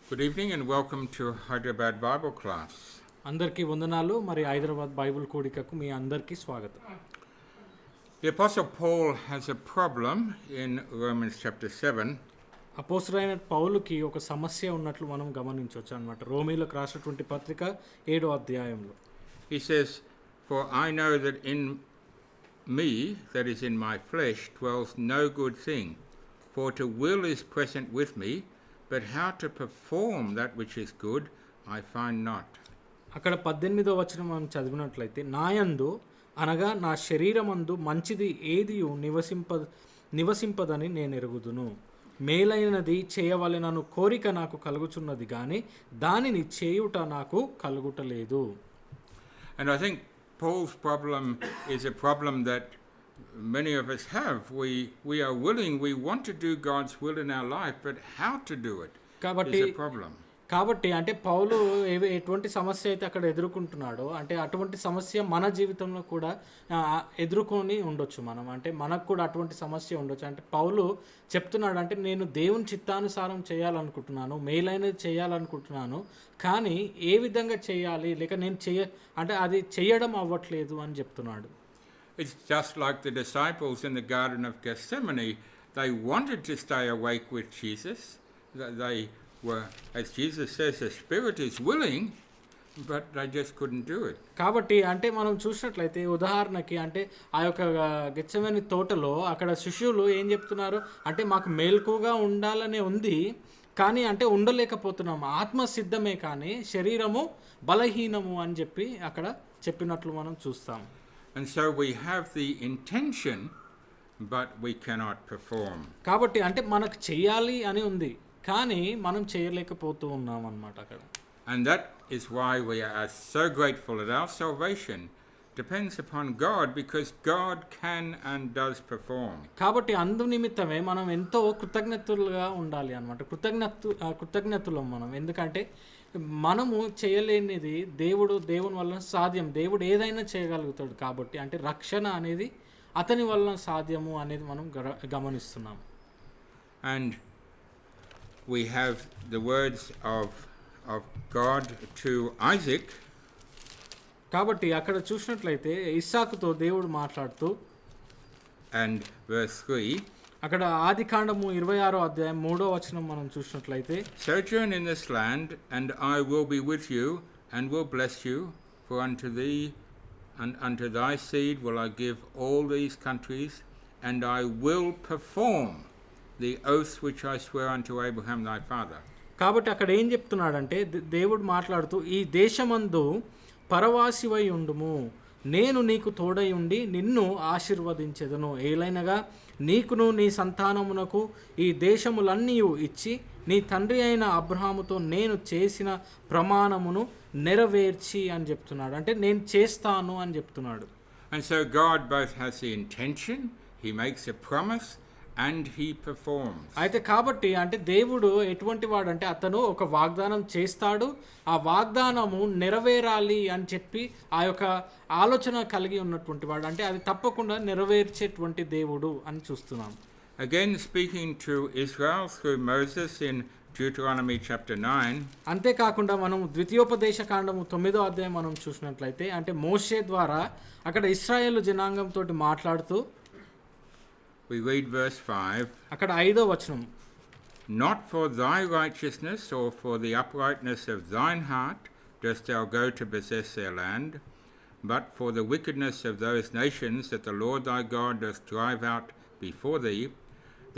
Good evening and welcome to Hyderabad Bible class. అందరికీ వందనాలు. మరి హైదరాబాద్ బైబిల్ కూడికకు మీ అందరికీ స్వాగతం. The Apostle Paul has a problem in Romans chapter 7. అపోస్తలుడైన పౌలుకి ఒక సమస్య ఉన్నట్లు మనం గమనించవచ్చు అన్నమాట. రోమీయులకు రాసినటువంటి పత్రిక 7వ అధ్యాయంలో. He says, "For I know that in me, that is in my flesh, dwells no good thing. For to will is present with me, but how to perform that which is good, I find not." అక్కడ 18వ వచనం మనం చదివినట్లయితే, నాయందు అనగా నా శరీరమందు మంచిది ఏదియు నివసింపదని నేను ఎరుగుదును. మేలైనది చేయవలెనను కోరిక నాకు కలుగుచున్నది కానీ దానిని చేయుట నాకు కలుగుటలేదు. And I think Paul's problem is a problem that many of us have. We are willing, we want to do God's will in our life, but how to do it is a problem. కాబట్టి అంటే పౌలు ఎటువంటి సమస్య అయితే అక్కడ ఎదుర్కొంటున్నాడో, అంటే అటువంటి సమస్య మన జీవితంలో కూడా ఎదుర్కొని ఉండొచ్చు మనం. అంటే మనకు కూడా అటువంటి సమస్య ఉండొచ్చు. అంటే పౌలు చెప్తున్నాడు, అంటే నేను దేవుని చిత్తానుసారం చేయాలనుకుంటున్నాను, మేలైనది చేయాలనుకుంటున్నాను, కానీ ఏ విధంగా చేయాలి, లేక నేను అంటే అది చేయడం అవ్వట్లేదు అని చెప్తున్నాడు. It's just like the disciples in the Garden of Gethsemane. They wanted to stay awake with Jesus. They were, as Jesus says, the spirit is willing, but they just couldn't do it. కాబట్టి అంటే మనం చూసినట్లయితే ఉదాహరణకి, అంటే ఆ యొక్క గెత్సెమనీ తోటలో అక్కడ శిష్యులు ఏం చెప్తున్నారు అంటే మాకు మేల్కుగా ఉండాలనే ఉంది, కానీ అంటే ఉండలేకపోతున్నాము, ఆత్మ సిద్ధమే కానీ శరీరము బలహీనము అని చెప్పి అక్కడ చెప్పినట్లు మనం చూస్తాం. And so we have the intention, but we cannot perform. కాబట్టి అంటే మనకు చేయాలి అని ఉంది, కానీ మనం చేయలేకపోతూ ఉన్నాం అన్నమాట అక్కడ. And that is why we are so grateful that our salvation depends upon God, because God can and does perform. కాబట్టి అందు నిమిత్తమే మనం ఎంతో కృతజ్ఞతలుగా ఉండాలి అన్నమాట. కృతజ్ఞతలం మనం, ఎందుకంటే మనము చేయలేనిది దేవుని వలన సాధ్యం. దేవుడు ఏదైనా చేయగలుగుతాడు. కాబట్టి అంటే రక్షణ అనేది అతని వలన సాధ్యము అనేది మనం గమనిస్తున్నాం. And we have the words of God to Isaac. కాబట్టి అక్కడ చూసినట్లయితే ఇస్సాకుతో దేవుడు మాట్లాడుతూ, and verse 3, అక్కడ ఆదికాండము 26వ అధ్యాయం 3వ వచనం మనం చూసినట్లయితే, "Sojourn in this land, and I will be with you, and will bless you, for unto thee and unto thy seed will I give all these countries, and I will perform the oath which I swear unto Abraham thy father." కాబట్టి అక్కడ ఏం చెప్తున్నాడంటే, దేవుడు మాట్లాడుతూ, ఈ దేశమందు పరవాసివై ఉండుము, నేను నీకు తోడై ఉండి నిన్ను ఆశీర్వదించెదను, ఏలైనగా నీకును నీ సంతానమునకు ఈ దేశములన్నీ ఇచ్చి నీ తండ్రి అయిన అబ్రహాముతో నేను చేసిన ప్రమాణమును నెరవేర్చి అని చెప్తున్నాడు. అంటే నేను చేస్తాను అని చెప్తున్నాడు. And so God both has the intention, he makes a promise, and he performs. అయితే కాబట్టి అంటే దేవుడు ఎటువంటి వాడు అంటే అతను ఒక వాగ్దానం చేస్తాడు, ఆ వాగ్దానము నెరవేరాలి అని చెప్పి ఆ యొక్క ఆలోచన కలిగి ఉన్నటువంటి వాడు, అంటే అది తప్పకుండా నెరవేర్చేటువంటి దేవుడు అని చూస్తున్నాం. Again speaking to Israel through Moses in Deuteronomy chapter 9. అంతేకాకుండా మనం ద్వితీయోపదేశ కాండము 9వ అధ్యాయం మనం చూసినట్లయితే, అంటే మోషే ద్వారా అక్కడ ఇశ్రాయేలు జనాంగంతో మాట్లాడుతూ we read verse 5. అక్కడ 5వ వచనం, "Not for thy righteousness or for the uprightness of thine heart dost thou go to possess their land, but for the wickedness of those nations that the Lord thy God doth drive out before thee,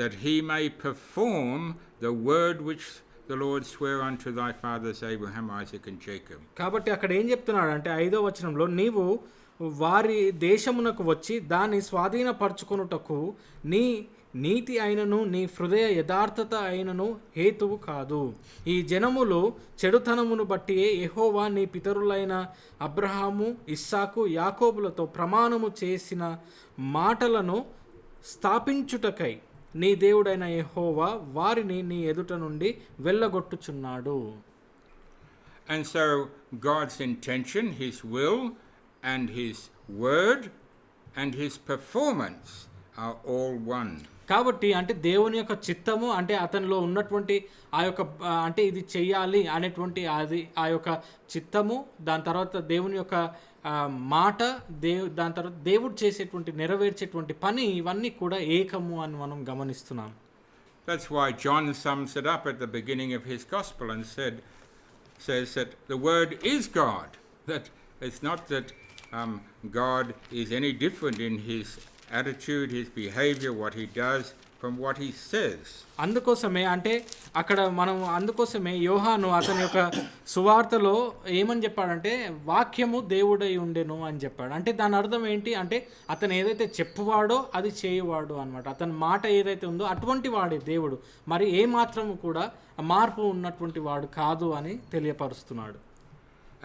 that he may perform the word which the Lord sware unto thy fathers Abraham, Isaac and Jacob." కాబట్టి అక్కడ ఏం చెప్తున్నాడు అంటే 5వ వచనంలో, నీవు వారి దేశమునకు వచ్చి దాన్ని స్వాధీనపరచుకొనుటకు నీ నీతి అయినను నీ హృదయ యథార్థత అయినను హేతువు కాదు. ఈ జనములు చెడుతనమును బట్టి యెహోవా నీ పితరులైన అబ్రహాము, ఇస్సాకు, యాకోబులతో ప్రమాణము చేసిన మాటలను స్థాపించుటకై నీ దేవుడైన యెహోవా వారిని నీ ఎదుట నుండి వెళ్ళగొట్టుచున్నాడు. And so God's intention, his will, and his word and his performance are all one. కాబట్టి అంటే దేవుని యొక్క చిత్తము అంటే అతనిలో ఉన్నటువంటి ఆ యొక్క అంటే ఇది చెయ్యాలి అనేటువంటి అది ఆ యొక్క చిత్తము, దాని తర్వాత దేవుని యొక్క మాట, దాని తర్వాత దేవుడు చేసేటువంటి నెరవేర్చేటువంటి పని ఇవన్నీ కూడా ఏకము అని మనం గమనిస్తున్నాం. That's why John sums it up at the beginning of his gospel and says that the word is God. That it's not that God is any different in his attitude, his behavior, what he does from what he says. అందుకోసమే అంటే అక్కడ మనం అందుకోసమే యోహాను అతని యొక్క సువార్తలో ఏమని చెప్పాడంటే వాక్యము దేవుడై ఉండెను అని చెప్పాడు. అంటే దాని అర్థం ఏంటి అంటే అతను ఏదైతే చెప్పువాడో అది చేయువాడు అన్నమాట. అతని మాట ఏదైతే ఉందో అటువంటి వాడే దేవుడు, మరి ఏ మాత్రము కూడా మార్పు ఉన్నటువంటి వాడు కాదు అని తెలియపరుస్తున్నాడు.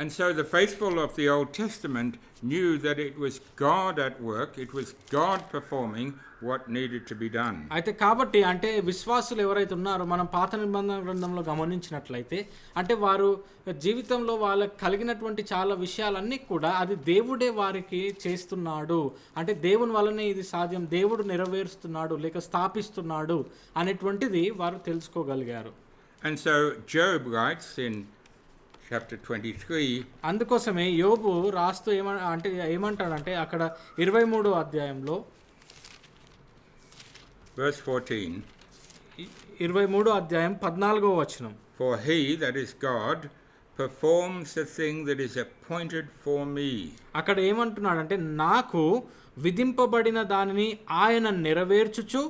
And so the faithful of the Old Testament knew that it was God at work, it was God performing what needed to be done. అయితే కాబట్టి అంటే విశ్వాసులు ఎవరైతే ఉన్నారో మనం పాత నిబంధన గ్రంథంలో గమనించినట్లయితే అంటే వారు జీవితంలో వాళ్ళకి కలిగినటువంటి చాలా విషయాలన్నీ కూడా అది దేవుడే వారికి చేస్తున్నాడు, అంటే దేవుని వల్లనే ఇది సాధ్యం, దేవుడు నెరవేరుస్తున్నాడు లేక స్థాపిస్తున్నాడు అనేటువంటిది వారు తెలుసుకోగలిగారు. And so Job writes in chapter 23, అందుకోసమే యోబు రాస్తూ ఏమంటాడంటే అక్కడ 23వ అధ్యాయంలో verse 14, 23వ అధ్యాయం 14వ వచనం, for he, that is God, performs the thing that is appointed for me. అక్కడ ఏమంటున్నాడంటే నాకు విధింపబడిన దానిని ఆయన నెరవేర్చుచు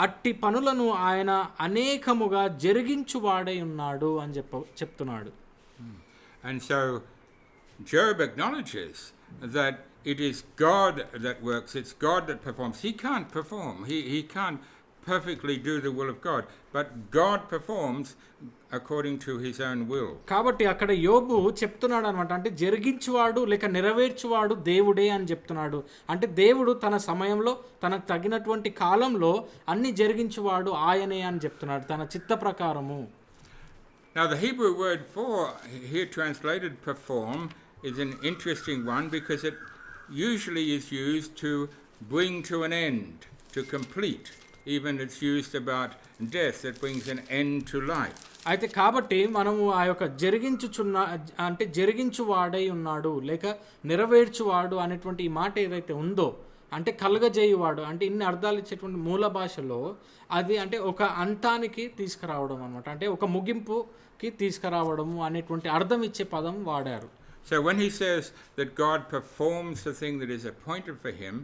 అట్టి పనులను ఆయన అనేకముగా జరిగించువాడై ఉన్నాడు అని చెప్తున్నాడు. And so Job acknowledges that it is God that works, it's God that performs. He can't perform, he can't perfectly do the will of God, but God performs according to his own will. కాబట్టి అక్కడ యోబు చెప్తున్నాడు అనమాట, అంటే జరిగించువాడు లేక నెరవేర్చువాడు దేవుడే అని చెప్తున్నాడు. అంటే దేవుడు తన సమయంలో తనకు తగినటువంటి కాలంలో అన్ని జరిగించువాడు ఆయనే అని చెప్తున్నాడు తన చిత్త ప్రకారము. Now the Hebrew word for, here translated perform, is an interesting one because it usually is used to bring to an end, to complete. Even it's used about death, that brings an end to life. అయితే కాబట్టి మనము ఆ యొక్క అంటే జరిగించువాడై ఉన్నాడు లేక నెరవేర్చువాడు అనేటువంటి ఈ మాట ఏదైతే ఉందో అంటే కలగజేయువాడు అంటే ఇన్ని అర్థాలు ఇచ్చేటువంటి మూల భాషలో అది అంటే ఒక అంతానికి తీసుకురావడం అనమాట, అంటే ఒక ముగింపుకి తీసుకురావడము అనేటువంటి అర్థం ఇచ్చే పదం వాడారు. So when he says that God performs the thing that is appointed for him,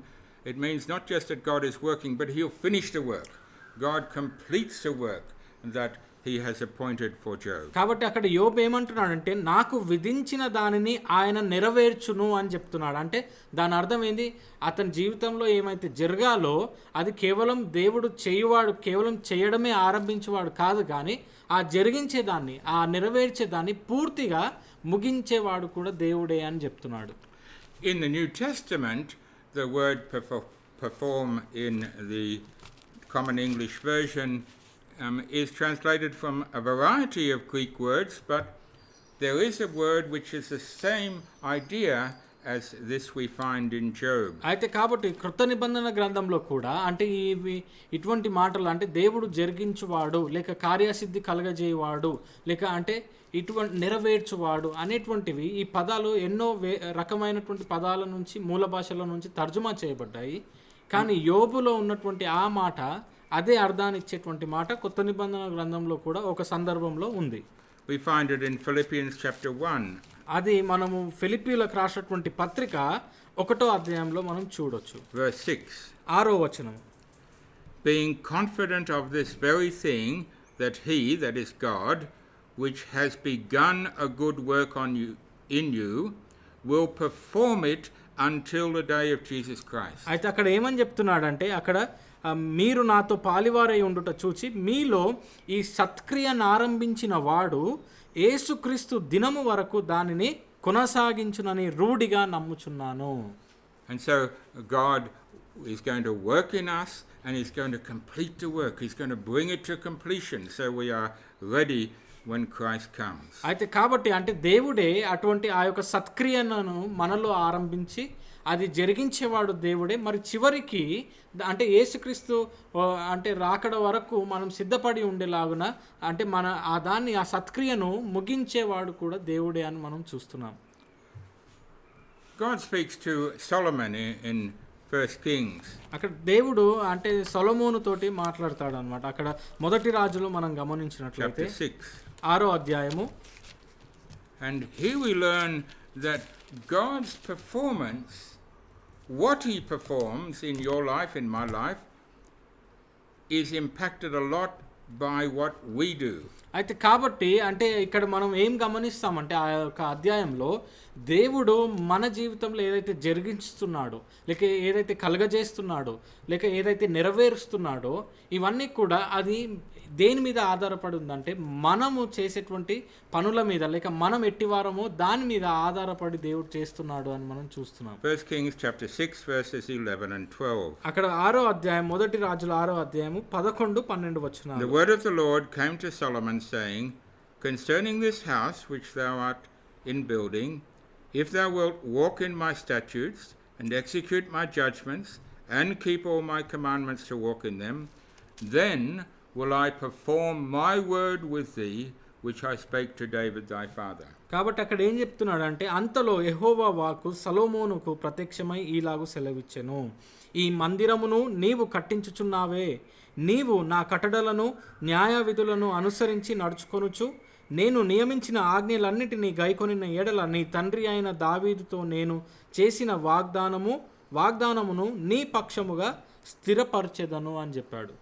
it means not just that God is working, but he'll finish the work. God completes the work that he has appointed for Job. కాబట్టి అక్కడ యోబు ఏమంటున్నాడంటే నాకు విధించిన దానిని ఆయన నెరవేర్చును అని చెప్తున్నాడు. అంటే దాని అర్థం ఏంది, అతని జీవితంలో ఏమైతే జరగాలో అది కేవలం దేవుడు చేయువాడు, కేవలం చేయడమే ఆరంభించేవాడు కాదు, కానీ ఆ జరిగించేదాన్ని ఆ నెరవేర్చేదాన్ని పూర్తిగా ముగించేవాడు కూడా దేవుడే అని చెప్తున్నాడు. In the New Testament, the word perform in the Common English Version is translated from a variety of Greek words, but there is a word which is the same idea as this we find in Job. అయితే కాబట్టి కృత నిబంధన గ్రంథంలో కూడా అంటే ఇటువంటి మాటలు అంటే దేవుడు జరిగించువాడు లేక కార్యసిద్ధి కలగజేయవాడు లేక అంటే ఇటువంటి నెరవేర్చువాడు అనేటువంటివి ఈ పదాలు ఎన్నో రకమైనటువంటి పదాల నుంచి మూల భాషల నుంచి తర్జుమా చేయబడ్డాయి. కానీ యోబులో ఉన్నటువంటి ఆ మాట అదే అర్థాన్ని ఇచ్చేటువంటి మాట కొత్త నిబంధన గ్రంథంలో కూడా ఒక సందర్భంలో ఉంది. We find it in Philippians chapter 1. అది మనము ఫిలిప్పీలకు రాసినటువంటి పత్రిక 1వ అధ్యాయంలో మనం చూడొచ్చు. Verse 6. 6వ వచనం, being confident of this very thing, that he, that is God, which has begun a good work in you, will perform it until the day of Jesus Christ. అయితే అక్కడ ఏమని చెప్తున్నాడంటే అక్కడ మీరు నాతో పాలివారై ఉండుట చూచి మీలో ఈ సత్క్రియను ఆరంభించిన వాడు యేసుక్రీస్తు దినము వరకు దానిని కొనసాగించునని రూఢిగా నమ్ముచున్నాను. And so God is going to work in us and he's going to complete the work. He's going to bring it to completion so we are ready when Christ comes. అయితే కాబట్టి అంటే దేవుడే అటువంటి ఆ యొక్క సత్క్రియను మనలో ఆరంభించి అది జరిగించేవాడు దేవుడే. మరి చివరికి అంటే యేసుక్రీస్తు అంటే రాకడ వరకు మనం సిద్ధపడి ఉండేలాగున అంటే మన ఆ సత్క్రియను ముగించేవాడు కూడా దేవుడే అని మనం చూస్తున్నాం. God speaks to Solomon in 1 Kings. అక్కడ దేవుడు అంటే సొలొమోను తోటి మాట్లాడతాడు అనమాట. అక్కడ మొదటి రాజులు మనం గమనించినట్లయితే Chapter 6. 6వ అధ్యాయము. And here we learn that God's performance, what he performs in your life, in my life, is impacted a lot by what we do. అయితే కాబట్టి అంటే ఇక్కడ మనం ఏం గమనిస్తామంటే ఆ యొక్క అధ్యాయంలో దేవుడు మన జీవితంలో ఏదైతే జరిగిస్తున్నాడో, లేక ఏదైతే కలగజేస్తున్నాడో, లేక ఏదైతే నెరవేరుస్తున్నాడో, ఇవన్నీ కూడా అది దేని మీద ఆధారపడి ఉందంటే మనము చేసేటువంటి పనుల మీద, లేక మనం ఎట్టివారమో దాని మీద ఆధారపడి దేవుడు చేస్తున్నాడు అని మనం చూస్తున్నాం. 1 Kings chapter 6 verses 11 and 12. అక్కడ 6వ అధ్యాయం, మొదటి రాజుల 6వ అధ్యాయము 11, 12 వచనాలు. The word of the Lord came to Solomon saying, concerning this house which thou art in building, if thou wilt walk in my statutes and execute my judgments and keep all my commandments to walk in them, then will I perform my word with thee which I spake to David thy father. కాబట్టి అక్కడ ఏం చెప్తున్నాడంటే, అంతలో యెహోవా వాక్కు సొలొమోనుకు ప్రత్యక్షమై ఈలాగు సెలవిచ్చెను, ఈ మందిరమును నీవు కట్టించుచున్నావే, నీవు నా కట్టడలను న్యాయ విధులను అనుసరించి నడుచుకొనుచు నేను నియమించిన ఆజ్ఞలన్నిటినీ గైకొనిన ఎడల నీ తండ్రి అయిన దావీదుతో నేను చేసిన వాగ్దానమును నీ పక్షముగా స్థిరపరచెదను అని చెప్పాడు.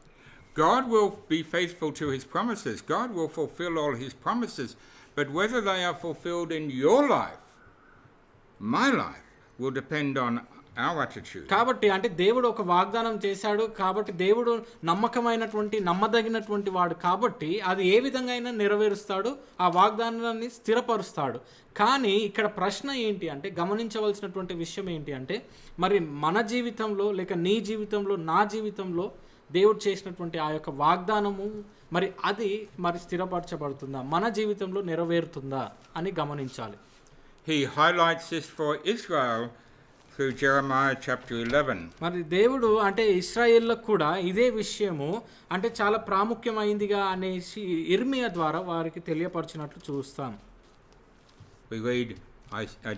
God will be faithful to his promises. God will fulfill all his promises. But whether they are fulfilled in your life, my life, will depend on our attitude. కాబట్టి అంటే దేవుడు ఒక వాగ్దానం చేశాడు కాబట్టి దేవుడు నమ్మదగినటువంటి వాడు కాబట్టి అది ఏ విధంగా అయినా నెరవేరుస్తాడు, ఆ వాగ్దానాన్ని స్థిరపరుస్తాడు. కానీ ఇక్కడ ప్రశ్న ఏంటి అంటే, గమనించవలసినటువంటి విషయం ఏంటి అంటే, మరి మన జీవితంలో లేక నీ జీవితంలో నా జీవితంలో దేవుడు చేసినటువంటి ఆ యొక్క వాగ్దానము అది స్థిరపరచబడుతుందా, మన జీవితంలో నెరవేరుతుందా అని గమనించాలి. He highlights this for Israel through Jeremiah chapter 11. మరి దేవుడు అంటే ఇశ్రాయేలులకు కూడా ఇదే విషయము అంటే చాలా ప్రాముఖ్యమైందిగా అనేసి ఇర్మియా ద్వారా వారికి తెలియపరిచినట్లు చూస్తాం. We read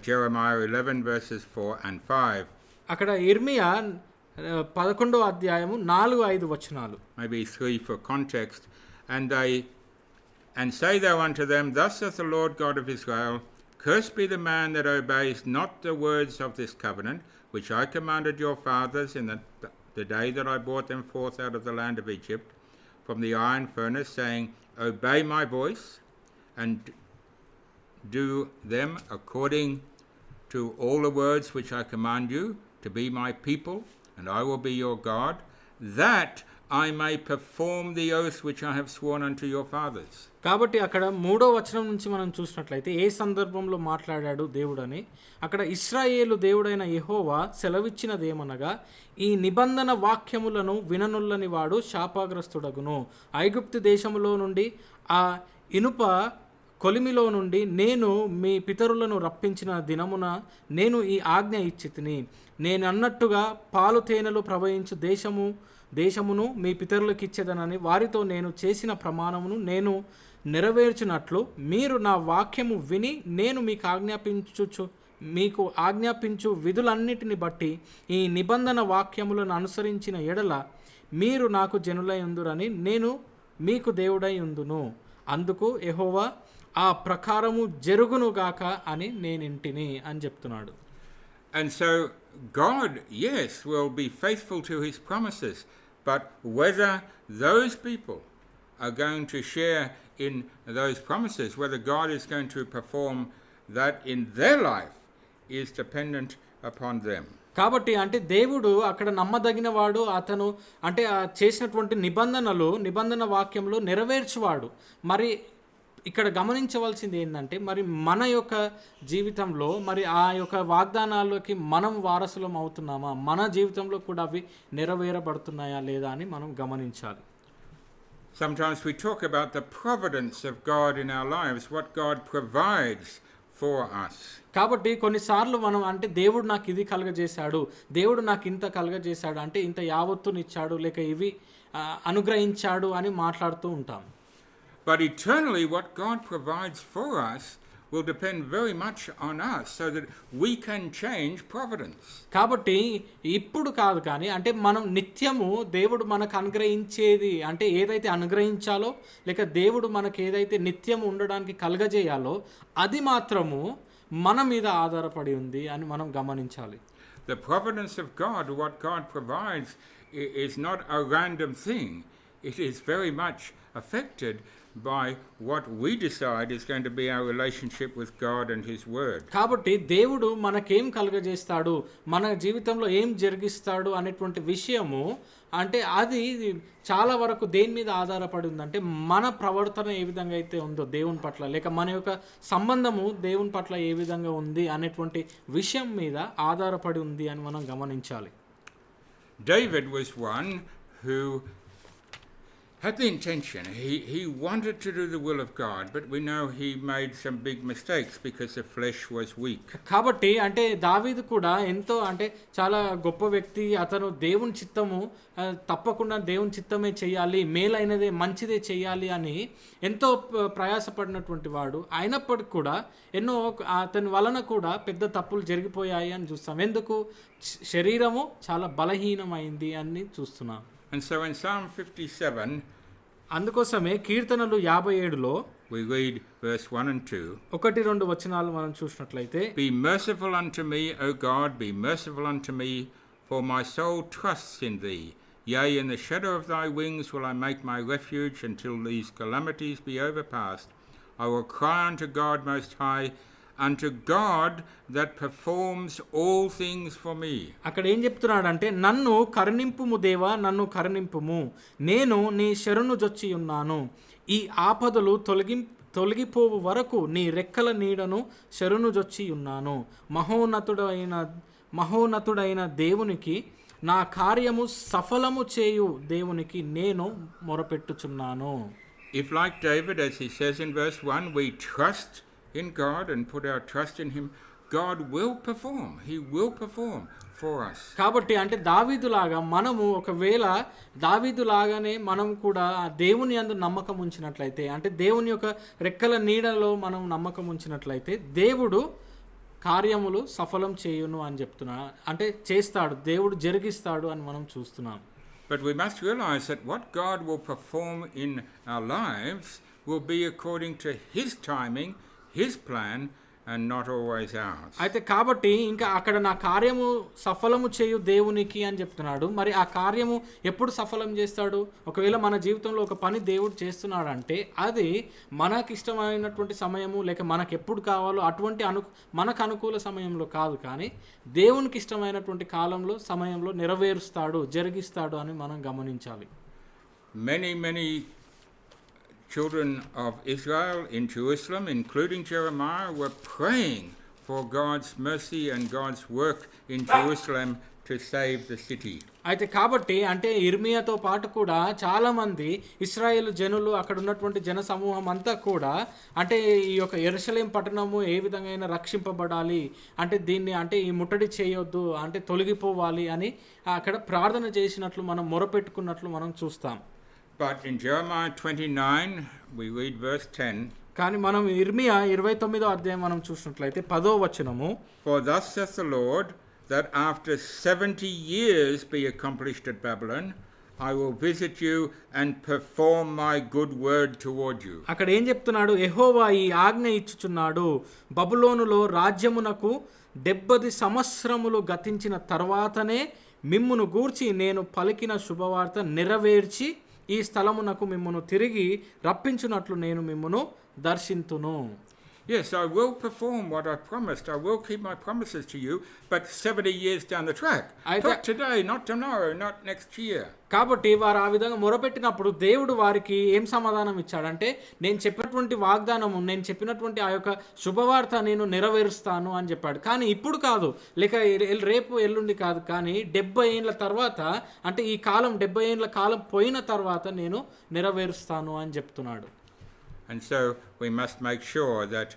Jeremiah 11 verses 4 and 5. అక్కడ ఇర్మియా 11వ అధ్యాయము 4-5 వచనాలు. Maybe 3 for context. And say thou unto them, thus saith the Lord God of Israel, cursed be the man that obeys not the words of this covenant, which I commanded your fathers in the day that I brought them forth out of the land of Egypt, from the iron furnace, saying, obey my voice, and do them according to all the words which I command you, to be my people, and I will be your God, that I may perform the oath which I have sworn unto your fathers. కాబట్టి అక్కడ 3వ వచనం నుంచి మనం చూసినట్లయితే ఏ సందర్భంలో మాట్లాడాడు దేవుడని, అక్కడ ఇశ్రాయేలు దేవుడైన యెహోవా సెలవిచ్చినదేమనగా, ఈ నిబంధన వాక్యములను విననుల్లని వాడు శాపగ్రస్తుడగును. ఐగుప్తు దేశములో నుండి ఆ ఇనుప కొలిమిలో నుండి నేను మీ పితరులను రప్పించిన దినమున నేను ఈ ఆజ్ఞ ఇచ్చితిని, నేను అన్నట్టుగా పాలు తేనెలు ప్రవహించు దేశమును మీ పితరులకు ఇచ్చేదనని వారితో నేను చేసిన ప్రమాణమును నేను నెరవేర్చినట్లు మీరు నా వాక్యము విని నేను మీకు ఆజ్ఞాపించు విధులన్నిటిని బట్టి ఈ నిబంధన వాక్యములను అనుసరించిన ఎడల మీరు నాకు జనులై ఉందురని నేను మీకు దేవుడై ఉందును. అందుకు యెహోవా ఆ ప్రకారము జరుగునుగాక అని నేనింటిని అని చెప్తున్నాడు. And so God, yes, will be faithful to his promises, but whether those people are going to share in those promises, whether God is going to perform that in their life, is dependent upon them. కాబట్టి అంటే దేవుడు అక్కడ నమ్మదగిన వాడు, అతను అంటే చేసినటువంటి నిబంధన వాక్యంలో నెరవేర్చువాడు. మరి ఇక్కడ గమనించవలసింది ఏంటంటే, మరి మన యొక్క జీవితంలో మరి ఆ యొక్క వాగ్దానాలకి మనం వారసులం అవుతున్నామా, మన జీవితంలో కూడా అవి నెరవేరబడుతున్నాయా లేదా అని మనం గమనించాలి. Sometimes we talk about the providence of God in our lives, what God provides for us. కాబట్టి కొన్నిసార్లు మనం అంటే దేవుడు నాకు ఇది కలుగజేశాడు, దేవుడు నాకు ఇంత కలుగజేశాడు, అంటే ఇంత యావత్తునిచ్చాడు, లేక ఇవి అనుగ్రహించాడు అని మాట్లాడుతూ ఉంటాం. But eternally, what God provides for us will depend very much on us so that we can change providence. కాబట్టి ఇప్పుడు కాదు, కానీ అంటే మనం నిత్యము దేవుడు మనకు అనుగ్రహించేది అంటే ఏదైతే అనుగ్రహించాలో, లేక దేవుడు మనకు ఏదైతే నిత్యం ఉండడానికి కలగజేయాలో అది మాత్రము మన మీద ఆధారపడి ఉంది అని మనం గమనించాలి. The providence of God, what God provides, is not a random thing. It is very much affected by what we decide is going to be our relationship with God and His Word. కాబట్టి దేవుడు మనకేం కలుగజేస్తాడు, మన జీవితంలో ఏం జరిగిస్తాడు అనేటువంటి విషయము అంటే అది చాలా వరకు దేని మీద ఆధారపడి ఉందంటే మన ప్రవర్తన ఏ విధంగా అయితే ఉందో దేవుని పట్ల, లేక మన యొక్క సంబంధము దేవుని పట్ల ఏ విధంగా ఉంది అనేటువంటి విషయం మీద ఆధారపడి ఉంది అని మనం గమనించాలి. David was one who had the intention. He wanted to do the will of God, but we know he made some big mistakes because the flesh was weak. కాబట్టి అంటే దావీదు కూడా ఎంతో అంటే చాలా గొప్ప వ్యక్తి. అతను దేవుని చిత్తము తప్పకుండా దేవుని చిత్తమే చేయాలి, మేలైనదే మంచిదే చేయాలి అని ఎంతో ప్రయాసపడినటువంటి వాడు. అయినప్పటికీ కూడా ఎన్నో అతని వలన కూడా పెద్ద తప్పులు జరిగిపోయాయి అని చూస్తాం. ఎందుకు? శరీరము చాలా బలహీనమైంది అని చూస్తున్నాం. And so in Psalm 57, అందుకోసమే కీర్తనలు 57లో we read verse 1 and 2. 1-2 వచనాలు మనం చూసినట్లయితే, Be merciful unto me, O God, be merciful unto me, for my soul trusts in thee. Yea, in the shadow of thy wings will I make my refuge until these calamities be overpast. I will cry unto God most high, unto God that performs all things for me. అక్కడ ఏం చెప్తున్నాడంటే, నన్ను కరుణింపుము దేవా, నన్ను కరుణింపుము, నేను నీ శరణు జొచ్చి ఉన్నాను. ఈ ఆపదలు తొలగిపోవు వరకు నీ రెక్కల నీడను శరణు జొచ్చి ఉన్నాను. మహోన్నతుడైన దేవునికి, నా కార్యము సఫలము చేయు దేవునికి నేను మొరపెట్టుచున్నాను. If like David, as he says in verse 1, we trust in God and put our trust in Him, God will perform. He will perform for us. కాబట్టి అంటే దావీదులాగా మనము ఒకవేళ దావీదులాగానే మనం కూడా దేవుని యందు నమ్మకం ఉంచినట్లయితే, అంటే దేవుని యొక్క రెక్కల నీడలో మనం నమ్మకం ఉంచినట్లయితే దేవుడు కార్యములు సఫలం చేయును అని చెప్తున్నాడు. అంటే చేస్తాడు, దేవుడు జరిగిస్తాడు అని మనం చూస్తున్నాం. But we must realize that what God will perform in our lives will be according to His timing, His plan, and not always ours. అయితే కాబట్టి ఇంకా అక్కడ నా కార్యము సఫలము చేయు దేవునికి అని చెప్తున్నాడు. మరి ఆ కార్యము ఎప్పుడు సఫలం చేస్తాడు? ఒకవేళ మన జీవితంలో ఒక పని దేవుడు చేస్తున్నాడంటే అది మనకి ఇష్టమైనటువంటి సమయము, లేక మనకు ఎప్పుడు కావాలో అటువంటి మనకు అనుకూల సమయంలో కాదు, కానీ దేవునికి ఇష్టమైనటువంటి కాలంలో సమయంలో నెరవేరుస్తాడు, జరిగిస్తాడు అని మనం గమనించాలి. Many children of Israel in Jerusalem, including Jeremiah, were praying for God's mercy and God's work in Jerusalem to save the city. అయితే కాబట్టి అంటే ఇర్మియాతో పాటు కూడా చాలామంది ఇశ్రాయేలు జనులు, అక్కడ ఉన్నటువంటి జన సమూహం అంతా కూడా అంటే ఈ యొక్క యెరూషలేం పట్టణము ఏ విధంగా రక్షింపబడాలి, అంటే దీన్ని అంటే ఈ ముట్టడి చేయొద్దు, అంటే తొలగిపోవాలి అని అక్కడ ప్రార్థన చేసినట్లు మనం మొరపెట్టుకున్నట్లు మనం చూస్తాం. But in Jeremiah 29, we read verse 10. కానీ మనం ఇర్మియా 29వ అధ్యాయం మనం చూసినట్లయితే 10వ వచనము, For thus saith the Lord, that after 70 years be accomplished at Babylon, I will visit you and perform my good word toward you. అక్కడ ఏం చెప్తున్నాడు? యెహోవా ఈ ఆజ్ఞ ఇచ్చుచున్నాడు, బబులోనులో రాజ్యమునకు 70 సంవత్సరములు గతించిన తర్వాతనే మిమ్మును గూర్చి నేను పలికిన శుభవార్త నెరవేర్చి ఈ స్థలమునకు మిమ్మును తిరిగి రప్పించునట్లు నేను మిమ్మును దర్శింతును. Yes, I will perform what I promised. I will keep my promises to you, but 70 years down the track. Not today, not tomorrow, not next year. కాబట్టి వారు ఆ విధంగా మొరపెట్టినప్పుడు దేవుడు వారికి ఏం సమాధానం ఇచ్చాడంటే, నేను చెప్పినటువంటి వాగ్దానము, నేను చెప్పినటువంటి ఆ యొక్క శుభవార్త నేను నెరవేరుస్తాను అని చెప్పాడు. కానీ ఇప్పుడు కాదు, లేక రేపు ఎల్లుండి కాదు, కానీ 70 ఏళ్ళ తర్వాత, అంటే ఈ కాలం 70 ఏళ్ళ కాలం పోయిన తర్వాత నేను నెరవేరుస్తాను అని చెప్తున్నాడు. And so we must make sure that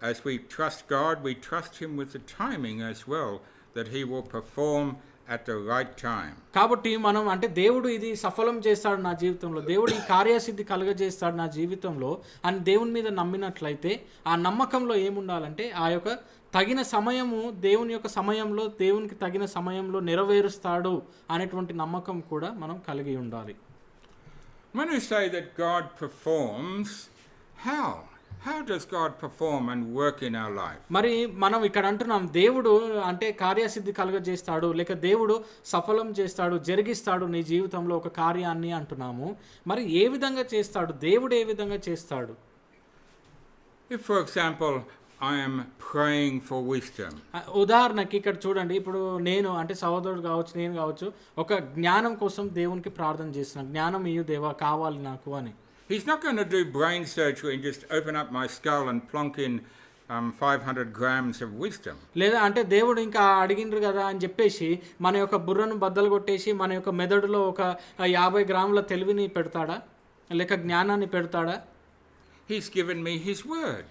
as we trust God, we trust Him with the timing as well, that He will perform at the right time. కాబట్టి మనం అంటే దేవుడు ఇది సఫలం చేస్తాడు నా జీవితంలో, దేవుడు ఈ కార్యసిద్ధి కలుగజేస్తాడు నా జీవితంలో అని దేవుని మీద నమ్మినట్లయితే ఆ నమ్మకంలో ఏముండాలంటే ఆ యొక్క తగిన సమయము దేవుని యొక్క సమయంలో దేవునికి తగిన సమయంలో నెరవేరుస్తాడు అనేటువంటి నమ్మకం కూడా మనం కలిగి ఉండాలి. When we say that God performs, how does God perform and work in our life? మరి మనం ఇక్కడ అంటున్నాం దేవుడు అంటే కార్యసిద్ధి కలుగజేస్తాడు లేక దేవుడు సఫలం చేస్తాడు జరిగిస్తాడు నీ జీవితంలో ఒక కార్యాన్ని అంటున్నాము. మరి ఏ విధంగా చేస్తాడు, దేవుడు ఏ విధంగా చేస్తాడు? If, for example, I am praying for wisdom. ఉదాహరణకి ఇక్కడ చూడండి, ఇప్పుడు నేను అంటే సహోదరుడు కావచ్చు నేను కావచ్చు ఒక జ్ఞానం కోసం దేవునికి ప్రార్థన చేస్తున్నాను, జ్ఞానం ఇయ్యు దేవా కావాలి నాకు అని. He's not going to do brain surgery and just open up my skull and plonk in 500 grams of wisdom. లేదా అంటే దేవుడు ఇంకా అడిగిండ్రు కదా అని చెప్పేసి మన యొక్క బుర్రను బద్దలు కొట్టేసి మన యొక్క మెదడులో ఒక 50 గ్రాముల తెలివిని పెడతాడా లేక జ్ఞానాన్ని పెడతాడా? He's given me His word.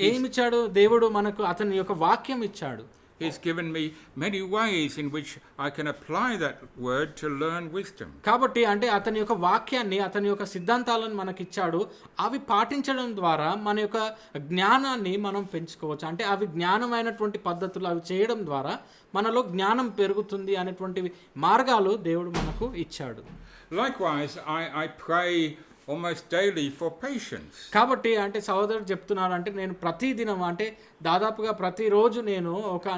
ఏమిచ్చాడు దేవుడు మనకు? అతని యొక్క వాక్యం ఇచ్చాడు. He's given me many ways in which I can apply that word to learn wisdom. కాబట్టి అంటే అతని యొక్క వాక్యాన్ని అతని యొక్క సిద్ధాంతాలను మనకిచ్చాడు. అవి పాటించడం ద్వారా మన యొక్క జ్ఞానాన్ని మనం పెంచుకోవచ్చు. అంటే అవి జ్ఞానమైనటువంటి పద్ధతులు అవి చేయడం ద్వారా మనలో జ్ఞానం పెరుగుతుంది అనేటువంటి మార్గాలు దేవుడు మనకు ఇచ్చాడు. Likewise, I pray almost daily for patience. కాబట్టి అంటే సహోదరుడు చెప్తున్నారు అంటే నేను ప్రతిదినం అంటే దాదాపుగా ప్రతిరోజు నేను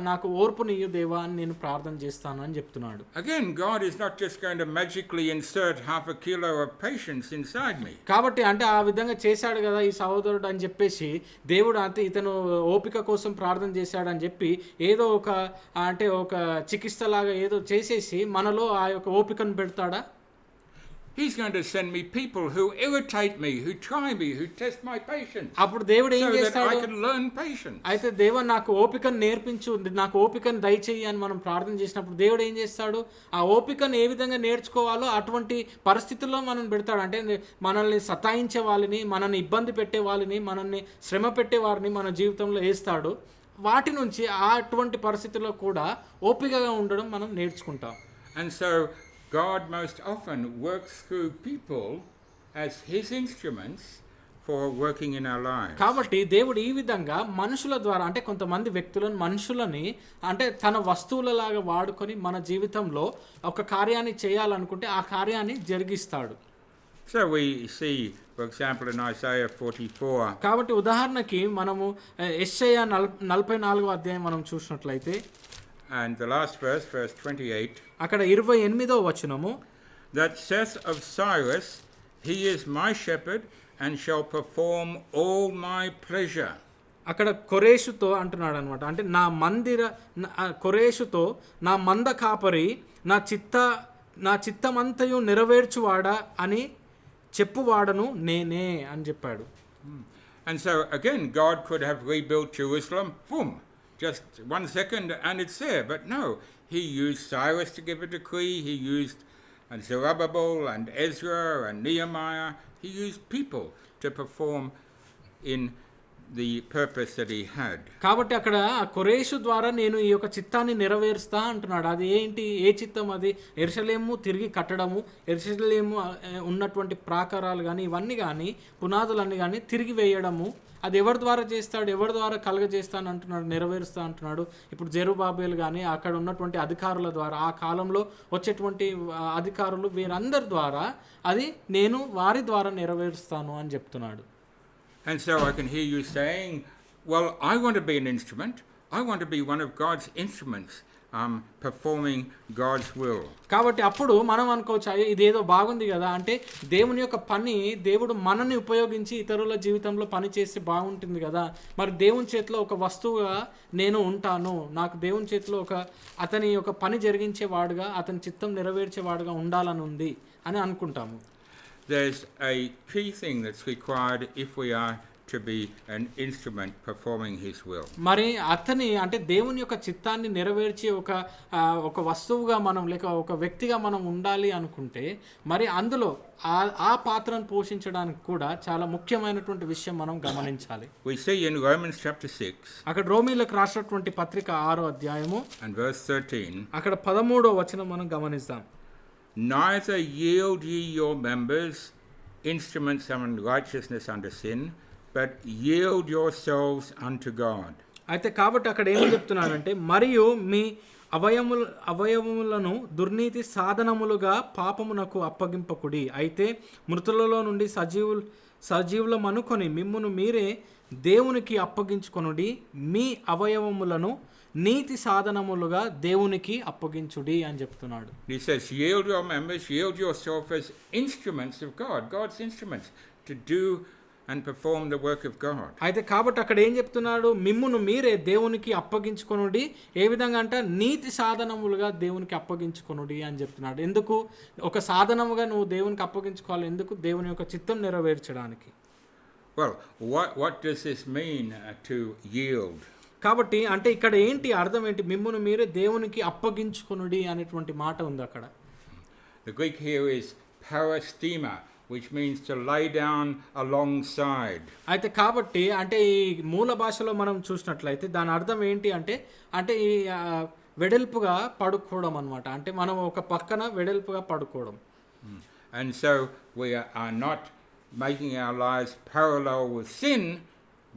నాకు ఓర్పునియ్యు దేవా అని నేను ప్రార్థన చేస్తాను అని చెప్తున్నాడు. Again, God is not just going to magically insert half a kilo of patience inside me. కాబట్టి అంటే ఆ విధంగా చేశాడు కదా ఈ సహోదరుడు అని చెప్పేసి దేవుడు అంటే ఇతను ఓపిక కోసం ప్రార్థన చేశాడు అని చెప్పి ఏదో ఒక చికిత్సలాగా ఏదో చేసేసి మనలో ఆ యొక్క ఓపికను పెడతాడా? He's going to send me people who irritate me, who try me, who test my patience. అప్పుడు దేవుడు ఏం చేస్తాడు? So that I can learn patience. అయితే దేవా నాకు ఓపికను నేర్పించు, నాకు ఓపికను దయచేయి అని మనం ప్రార్థన చేసినప్పుడు దేవుడు ఏం చేస్తాడు? ఆ ఓపికను ఏ విధంగా నేర్చుకోవాలో అటువంటి పరిస్థితుల్లో మనం పెడతాడు. అంటే మనల్ని సతాయించే వాళ్ళని, మనల్ని ఇబ్బంది పెట్టే వాళ్ళని, మనల్ని శ్రమ పెట్టే వారిని మన జీవితంలో వేస్తాడు. వాటి నుంచి అటువంటి పరిస్థితుల్లో కూడా ఓపికగా ఉండడం మనం నేర్చుకుంటాం. And so God most often works through people as His instruments for working in our lives. కాబట్టి దేవుడు ఈ విధంగా మనుషుల ద్వారా అంటే కొంతమంది వ్యక్తులను మనుషులని అంటే తన వస్తువులలాగా వాడుకొని మన జీవితంలో ఒక కార్యాన్ని చేయాలనుకుంటే ఆ కార్యాన్ని జరిగిస్తాడు. So we see, for example, in Isaiah 44. కాబట్టి ఉదాహరణకి మనము యెషయా 44వ అధ్యాయం మనం చూసినట్లయితే and the last verse, verse 28. అక్కడ 28వ వచనము, that saith of Cyrus, he is my shepherd and shall perform all my pleasure. అక్కడ కొరేషుతో అంటున్నాడు అనమాట. అంటే కొరేషుతో నా మంద కాపరి నా చిత్తమంతయు నెరవేర్చువాడా అని చెప్పువాడను నేనే అని చెప్పాడు. And so again, God could have rebuilt Jerusalem, boom, just 1 second and it's there. But no, He used Cyrus to give a decree. He used Zerubbabel and Ezra and Nehemiah. He used people to perform in the purpose that He had. కాబట్టి అక్కడ కొరేషు ద్వారా నేను ఈ యొక్క చిత్తాన్ని నెరవేరుస్తా అంటున్నాడు. అది ఏంటి? ఏ చిత్తం అది? యెరూషలేము తిరిగి కట్టడము, యెరూషలేము ఉన్నటువంటి ప్రాకారాలు కానీ ఇవన్నీ కానీ పునాదులన్నీ కానీ తిరిగి వేయడము. అది ఎవరి ద్వారా చేస్తాడు? ఎవరి ద్వారా కలగజేస్తాను అంటున్నాడు, నెరవేరుస్తా అంటున్నాడు. ఇప్పుడు జెరుబాబేలు కానీ అక్కడ ఉన్నటువంటి అధికారుల ద్వారా, ఆ కాలంలో వచ్చేటువంటి అధికారులు వీరందరి ద్వారా అది నేను వారి ద్వారా నెరవేరుస్తాను అని చెప్తున్నాడు. And so I can hear you saying, well, I want to be an instrument. I want to be one of God's instruments performing God's will. కాబట్టి అప్పుడు మనం అనుకోవచ్చు ఇదేదో బాగుంది కదా, అంటే దేవుని యొక్క పని దేవుడు మనల్ని ఉపయోగించి ఇతరుల జీవితంలో పని చేస్తే బాగుంటుంది కదా, మరి దేవుని చేతిలో ఒక వస్తువుగా నేను ఉంటాను, నాకు దేవుని చేతిలో అతని యొక్క పని జరిగించేవాడుగా అతని చిత్తం నెరవేర్చేవాడుగా ఉండాలని ఉంది అని అనుకుంటాము. There's a key thing that's required if we are to be an instrument performing his will. మరి అతని అంటే దేవుని యొక్క చిత్తాన్ని నెరవేర్చి ఒక వస్తువుగా మనం లేక ఒక వ్యక్తిగా మనం ఉండాలి అనుకుంటే మరి అందులో ఆ పాత్రను పోషించడానికి కూడా చాలా ముఖ్యమైనటువంటి విషయం మనం గమనించాలి. We see in Romans chapter 6 అక్కడ రోమీలకు రాసినటువంటి పత్రిక 6వ అధ్యాయము and verse 13, అక్కడ 13వ వచనం మనం గమనిస్తాం. neither yield ye your members instruments of unrighteousness unto sin, but yield yourselves unto God. అయితే కాబట్టి అక్కడ ఏం చెప్తున్నాడంటే మరియు మీ అవయవములను దుర్నీతి సాధనములుగా పాపమునకు అప్పగింపకుడి, అయితే మృతులలో నుండి సజీవులమనుకొని మిమ్మును మీరే దేవునికి అప్పగించుకొనుడి, మీ అవయవములను నీతి సాధనములుగా దేవునికి అప్పగించుడి అని చెప్తున్నాడు. He says, yield your members, yield yourself as instruments of God, God's instruments to do and perform the work of God. అయితే కాబట్టి అక్కడ ఏం చెప్తున్నాడు, మిమ్మును మీరే దేవునికి అప్పగించుకొనుడి, ఏ విధంగా అంటే నీతి సాధనములుగా దేవునికి అప్పగించుకొనుడి అని చెప్తున్నాడు. ఎందుకు ఒక సాధనముగా నువ్వు దేవునికి అప్పగించుకోవాలి, ఎందుకు దేవుని యొక్క చిత్తం నెరవేర్చడానికి. Well, what does this mean to yield? కాబట్టి అంటే ఇక్కడ ఏంటి అర్థం ఏంటి, మిమ్మును మీరే దేవునికి అప్పగించుకొనుడి అనేటువంటి మాట ఉంది అక్కడ. The Greek here is parastima, which means to lay down alongside. అయితే కాబట్టి అంటే ఈ మూల భాషలో మనం చూసినట్లయితే దాని అర్థం ఏంటి అంటే ఈ వెడల్పుగా పడుకోవడం అన్నమాట. అంటే మనం ఒక పక్కన వెడల్పుగా పడుకోవడం. And so we are not making our lives parallel with sin,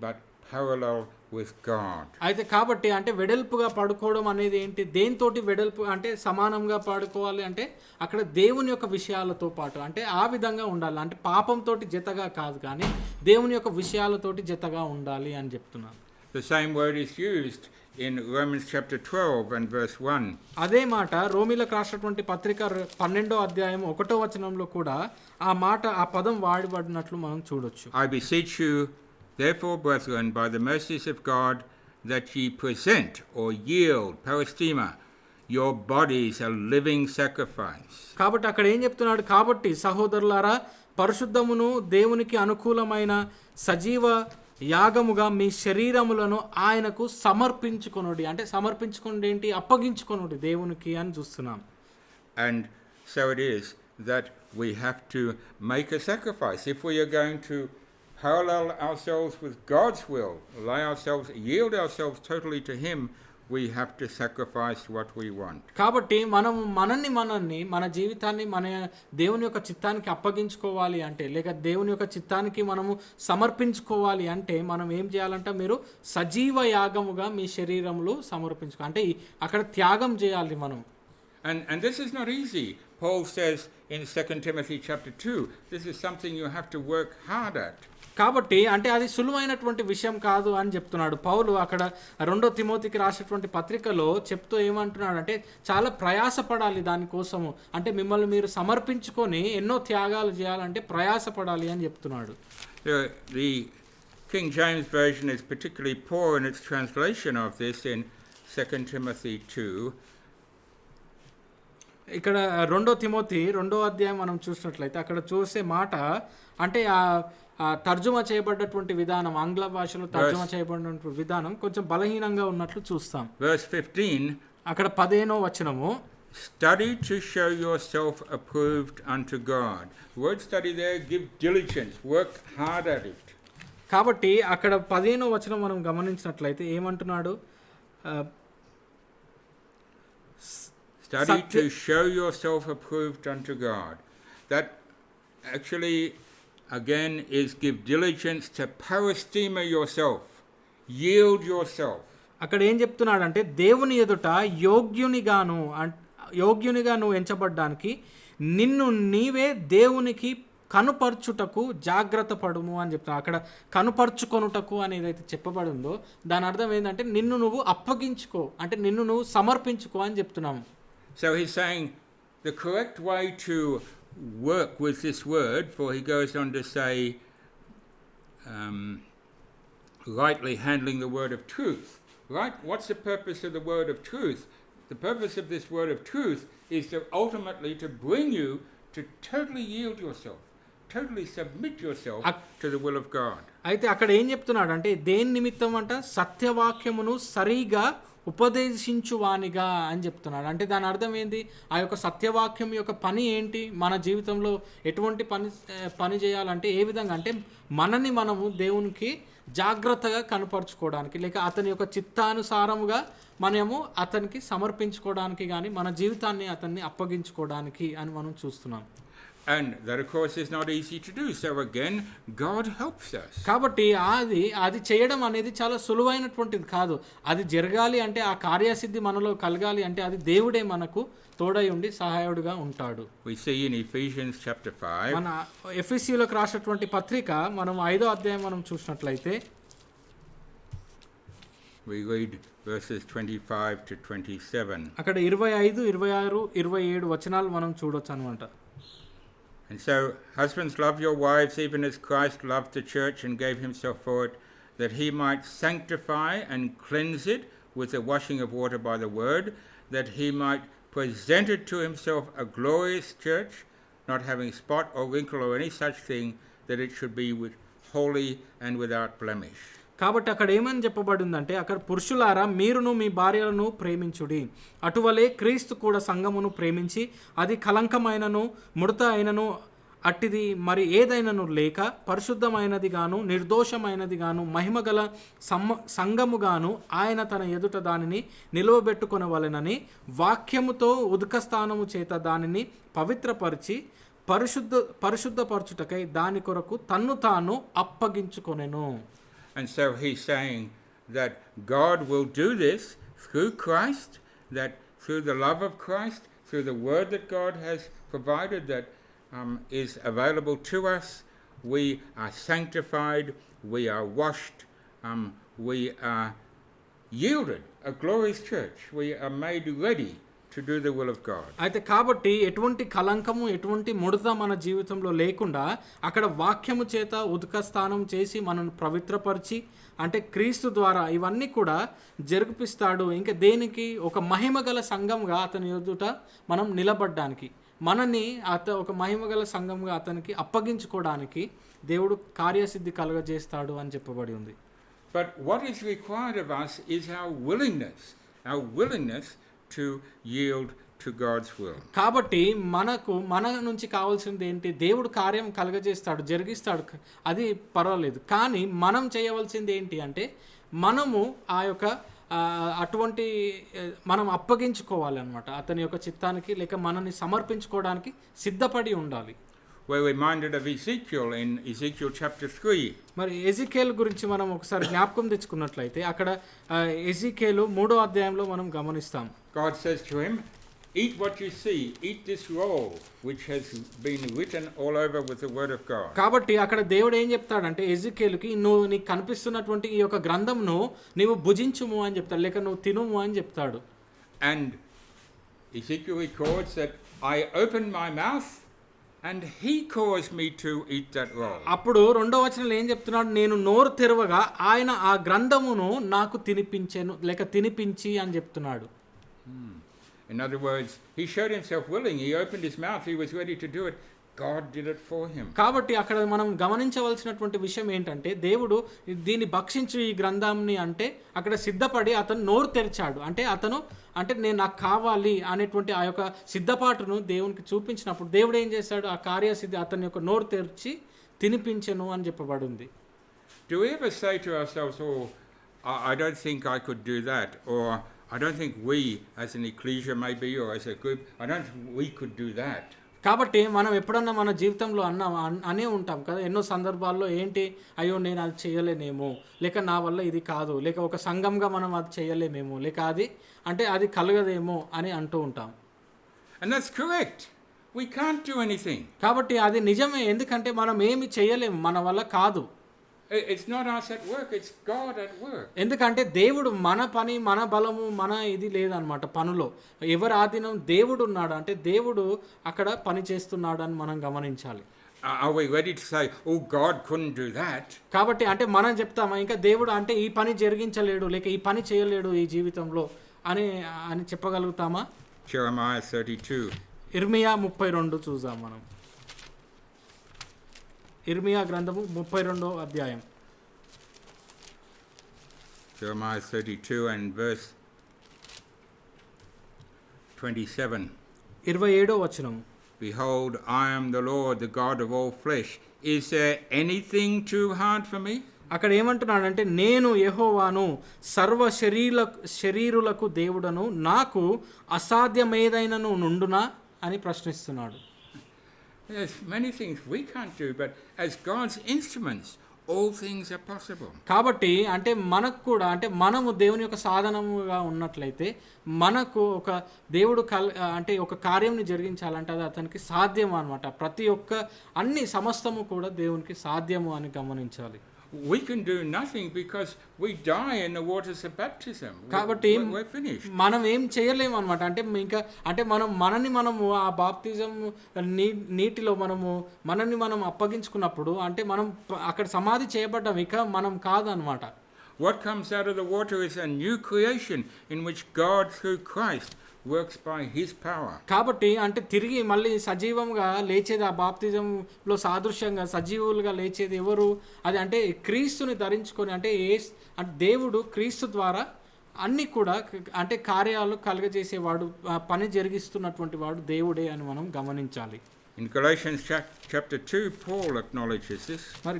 but parallel with God. అయితే కాబట్టి అంటే వెడల్పుగా పడుకోవడం అనేది ఏంటి, దేనితోటి వెడల్పు అంటే సమానంగా పడుకోవాలి అంటే అక్కడ దేవుని యొక్క విషయాలతో పాటు అంటే ఆ విధంగా ఉండాలి, అంటే పాపంతో జతగా కాదు కానీ దేవుని యొక్క విషయాలతోటి జతగా ఉండాలి అని చెప్తున్నాను. The same word is used in Romans chapter 12 and verse 1. అదే మాట రోమీలకు రాసినటువంటి పత్రిక 12వ అధ్యాయం 1వ వచనంలో కూడా ఆ పదం వాడబడినట్లు మనం చూడొచ్చు. I beseech you therefore, brethren, by the mercies of God, that ye present or yield, parastima, your bodies a living sacrifice. కాబట్టి అక్కడ ఏం చెప్తున్నాడు, కాబట్టి సహోదరులారా పరిశుద్ధమును దేవునికి అనుకూలమైన సజీవ యాగముగా మీ శరీరములను ఆయనకు సమర్పించుకొనుడి, అంటే సమర్పించుకొనుడి ఏంటి, అప్పగించుకొనుడి దేవునికి అని చూస్తున్నాం. And so it is that we have to make a sacrifice. If we are going to parallel ourselves with God's will, yield ourselves totally to Him, we have to sacrifice what we want. కాబట్టి మనం మన జీవితాన్ని మన దేవుని యొక్క చిత్తానికి అప్పగించుకోవాలి అంటే లేక దేవుని యొక్క చిత్తానికి మనము సమర్పించుకోవాలి అంటే మనం ఏం చేయాలంటే మీరు సజీవ యాగముగా మీ శరీరములు సమర్పించుకో, అంటే అక్కడ త్యాగం చేయాలి మనం. And this is not easy. Paul says in 2 Timothy chapter 2, this is something you have to work hard at. కాబట్టి అంటే అది సులువైనటువంటి విషయం కాదు అని చెప్తున్నాడు పౌలు. అక్కడ 2 తిమోతికి రాసినటువంటి పత్రికలో చెప్తూ ఏమంటున్నాడు అంటే చాలా ప్రయాసపడాలి దానికోసము, అంటే మిమ్మల్ని మీరు సమర్పించుకొని ఎన్నో త్యాగాలు చేయాలంటే ప్రయాసపడాలి అని చెప్తున్నాడు. The King James Version is particularly poor in its translation of this in 2 Timothy 2. ఇక్కడ 2 తిమోతి 2వ అధ్యాయం మనం చూసినట్లయితే అక్కడ చూసే మాట అంటే తర్జుమా చేయబడ్డటువంటి విధానం, ఆంగ్ల భాషలో తర్జుమా చేయబడినటువంటి విధానం కొంచెం బలహీనంగా ఉన్నట్లు చూస్తాం. Verse 15, అక్కడ 15వ వచనము, study to show yourself approved unto God. The word study there, give diligence, work hard at it. కాబట్టి అక్కడ 15వ వచనం మనం గమనించినట్లయితే ఏమంటున్నాడు, study to show yourself approved unto God. That actually again is give diligence to parastima yourself, yield yourself. అక్కడ ఏం చెప్తున్నాడంటే దేవుని ఎదుట యోగ్యునిగా నువ్వు ఎంచబడ్డానికి నిన్ను నీవే దేవునికి కనుపర్చుటకు జాగ్రత్త పడుము అని చెప్తున్నాడు. అక్కడ కనుపర్చుకొనుటకు అనేది అయితే చెప్పబడిందో దాని అర్థం ఏంటంటే నిన్ను నువ్వు అప్పగించుకో, అంటే నిన్ను నువ్వు సమర్పించుకో అని చెప్తున్నాము. So he's saying the correct way to work with this word, for he goes on to say rightly handling the word of truth. Right? What's the purpose of the word of truth? The purpose of this word of truth is to ultimately to bring you to totally yield yourself, totally submit yourself Ak- to the will of God. అయితే అక్కడ ఏం చెప్తున్నాడు అంటే దేని నిమిత్తం అంట సత్యవాక్యమును సరిగా ఉపదేశించువానిగా అని చెప్తున్నాడు. అంటే దాని అర్థం ఏంటి? ఆ యొక్క సత్యవాక్యం యొక్క పని ఏంటి? మన జీవితంలో ఎటువంటి పని చేయాలంటే ఏ విధంగా అంటే మనని మనము దేవునికి జాగ్రత్తగా కనపరుచుకోవడానికి, లేక అతని యొక్క చిత్తానుసారముగా మనము అతనికి సమర్పించుకోవడానికి కానీ మన జీవితాన్ని అతన్ని అప్పగించుకోవడానికి అని మనం చూస్తున్నాం. And that, of course, is not easy to do. So again, God helps us. కాబట్టి అది చేయడం అనేది చాలా సులువైనటువంటిది కాదు. అది జరగాలి అంటే ఆ కార్యసిద్ధి మనలో కలగాలి అంటే అది దేవుడే మనకు తోడై ఉండి సహాయుడుగా ఉంటాడు. We see in Ephesians chapter 5. మన ఎఫెసీయులకు రాసినటువంటి పత్రిక మనం 5వ అధ్యాయం మనం చూసినట్లయితే We read verses 25 to 27. అక్కడ 25, 26, 27 వచనాలు మనం చూడొచ్చు అన్నమాట. And so, husbands, love your wives even as Christ loved the church and gave himself for it, that he might sanctify and cleanse it with the washing of water by the word, that he might present it to himself a glorious church, not having spot or wrinkle or any such thing, that it should be holy and without blemish. కాబట్టి అక్కడ ఏమని చెప్పబడిందంటే అక్కడ పురుషులారా మీరును మీ భార్యలను ప్రేమించుడి, అటువలే క్రీస్తు కూడా సంఘమును ప్రేమించి అది కలంకమైనను ముడత అయినను అట్టిది మరి ఏదైనను లేక పరిశుద్ధమైనది గాను నిర్దోషమైనది గాను మహిమగల సంఘముగాను ఆయన తన ఎదుట దానిని నిలువబెట్టుకొనవలెనని వాక్యముతో ఉదకస్థానము చేత దానిని పవిత్రపరిచి పరిశుద్ధపరచుటకై దాని కొరకు తన్ను తాను అప్పగించుకొనెను. And so he's saying that God will do this through Christ, that through the love of Christ, through the word that God has provided that is available to us, we are sanctified, we are washed, we are yielded a glorious church, we are made ready to do the will of God. అయితే కాబట్టి ఎటువంటి కలంకము ఎటువంటి ముడత మన జీవితంలో లేకుండా అక్కడ వాక్యము చేత ఉదక స్నానం చేసి మనను పవిత్రపరిచి అంటే క్రీస్తు ద్వారా ఇవన్నీ కూడా జరిపిస్తాడు. ఇంకా దేనికి? ఒక మహిమగల సంఘంగా అతని ఎదుట మనం నిలబడ్డానికి, మనని ఒక మహిమగల సంఘంగా అతనికి అప్పగించుకోవడానికి దేవుడు కార్యసిద్ధి కలుగజేస్తాడు అని చెప్పబడి ఉంది. But what is required of us is our willingness to yield to God's will. కాబట్టి మన నుంచి కావాల్సింది ఏంటి? దేవుడు కార్యం కలగజేస్తాడు, జరిగిస్తాడు, అది పర్వాలేదు. కానీ మనం చేయవలసింది ఏంటి అంటే మనము ఆ యొక్క అటువంటి మనం అప్పగించుకోవాలి అన్నమాట అతని యొక్క చిత్తానికి, లేక మనల్ని సమర్పించుకోవడానికి సిద్ధపడి ఉండాలి. We're reminded of Ezekiel in Ezekiel chapter 3. మరి ఎజికేల్ గురించి మనం ఒకసారి జ్ఞాపకం తెచ్చుకున్నట్లయితే అక్కడ ఎజికేలు 3వ అధ్యాయంలో మనం గమనిస్తాం. God says to him, eat what you see, eat this roll which has been written all over with the word of God. కాబట్టి అక్కడ దేవుడు ఏం చెప్తాడంటే ఎజికేలుకి నీకు కనిపిస్తున్నటువంటి ఈ యొక్క గ్రంథమును నీవు భుజించుము అని చెప్తాడు, లేక నువ్వు తినుము అని చెప్తాడు. And Ezekiel records that I opened my mouth and he caused me to eat that roll. అప్పుడు 2వ వచనంలో ఏం చెప్తున్నాడు? నేను నోరు తెరవగా ఆయన ఆ గ్రంథమును నాకు తినిపించెను, లేక తినిపించి అని చెప్తున్నాడు. In other words, he showed himself willing. He opened his mouth. He was ready to do it. God did it for him. కాబట్టి అక్కడ మనం గమనించవలసినటువంటి విషయం ఏంటంటే దేవుడు దీన్ని భక్షించు ఈ గ్రంథాన్ని అంటే అక్కడ సిద్ధపడి అతను నోరు తెరిచాడు. అంటే నేను నాకు కావాలి అనేటువంటి ఆ యొక్క సిద్ధపాటును దేవునికి చూపించినప్పుడు దేవుడు ఏం చేశాడు? ఆ కార్యసిద్ధి అతని యొక్క నోరు తెరిచి తినిపించెను అని చెప్పబడింది. Do we ever say to ourselves, oh, I don't think I could do that, or I don't think we as an ecclesia maybe, or as a group, I don't think we could do that. కాబట్టి మనం ఎప్పుడన్నా మన జీవితంలో అనే ఉంటాం కదా ఎన్నో సందర్భాల్లో, ఏంటి అయ్యో నేను అది చేయలేనేమో, లేక నా వల్ల ఇది కాదు, లేక ఒక సంఘంగా మనం అది చేయలేమేమో, లేక అది కలగదేమో అని అంటూ ఉంటాం. And that's correct. We can't do anything. కాబట్టి అది నిజమే, ఎందుకంటే మనం ఏమి చేయలేము, మన వల్ల కాదు. It's not us at work, it's God at work. ఎందుకంటే దేవుడు మన పని, మన బలము, మన ఇది లేదనమాట పనులో. ఎవరి ఆధీనం దేవుడు ఉన్నాడు అంటే దేవుడు అక్కడ పని చేస్తున్నాడు అని మనం గమనించాలి. Are we ready to say, oh, God couldn't do that? కాబట్టి అంటే మనం చెప్తామా ఇంకా దేవుడు అంటే ఈ పని జరిగించలేడు, లేక ఈ పని చేయలేడు ఈ జీవితంలో అని చెప్పగలుగుతామా? Jeremiah 32. ఇర్మియా 32 చూద్దాం మనం. ఇర్మియా గ్రంథము 32వ అధ్యాయం. Jeremiah 32 and verse 27. 27వ వచనం. Behold, I am the Lord, the God of all flesh. Is there anything too hard for me? అక్కడ ఏమంటున్నాడంటే, నేను యెహోవాను, సర్వ శరీరులకు దేవుడను, నాకు అసాధ్యమేదైనను నుండునా అని ప్రశ్నిస్తున్నాడు. There's many things we can't do, but as God's instruments, all things are possible. కాబట్టి అంటే మనకు కూడా అంటే మనము దేవుని యొక్క సాధనముగా ఉన్నట్లయితే మనకు ఒక దేవుడు అంటే ఒక కార్యంని జరిగించాలంటే అది అతనికి సాధ్యము అన్నమాట. ప్రతి ఒక్క అన్ని సమస్తము కూడా దేవునికి సాధ్యము అని గమనించాలి. We can do nothing because we die in the waters of baptism. కాబట్టి we're finished. మనం ఏం చేయలేము అన్నమాట. అంటే ఇంకా అంటే మనము ఆ బాప్తిజం నీటిలో మనల్ని మనం అప్పగించుకున్నప్పుడు అంటే మనం అక్కడ సమాధి చేయబడ్డాం, ఇక మనం కాదు అన్నమాట. What comes out of the water is a new creation in which God through Christ works by his power. కాబట్టి అంటే తిరిగి మళ్ళీ సజీవంగా లేచేది ఆ బాప్తిజంలో సాదృశ్యంగా సజీవులుగా లేచేది ఎవరు? అది అంటే క్రీస్తుని ధరించుకొని అంటే దేవుడు క్రీస్తు ద్వారా అన్ని కూడా అంటే కార్యాలు కలుగజేసేవాడు, పని జరిగిస్తున్నటువంటి వాడు దేవుడే అని మనం గమనించాలి. In Galatians chapter 2, Paul acknowledges this. మరి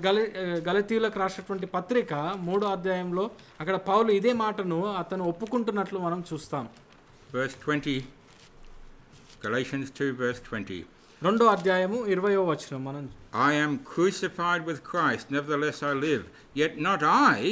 గలతీయులకు రాసినటువంటి పత్రిక 3వ అధ్యాయంలో అక్కడ పౌలు ఇదే మాటను అతను ఒప్పుకుంటున్నట్లు మనం చూస్తాం. Verse 20, Galatians 2 verse 20. 2వ అధ్యాయము 20వ వచనం మనం. I am crucified with Christ, nevertheless I live, yet not I,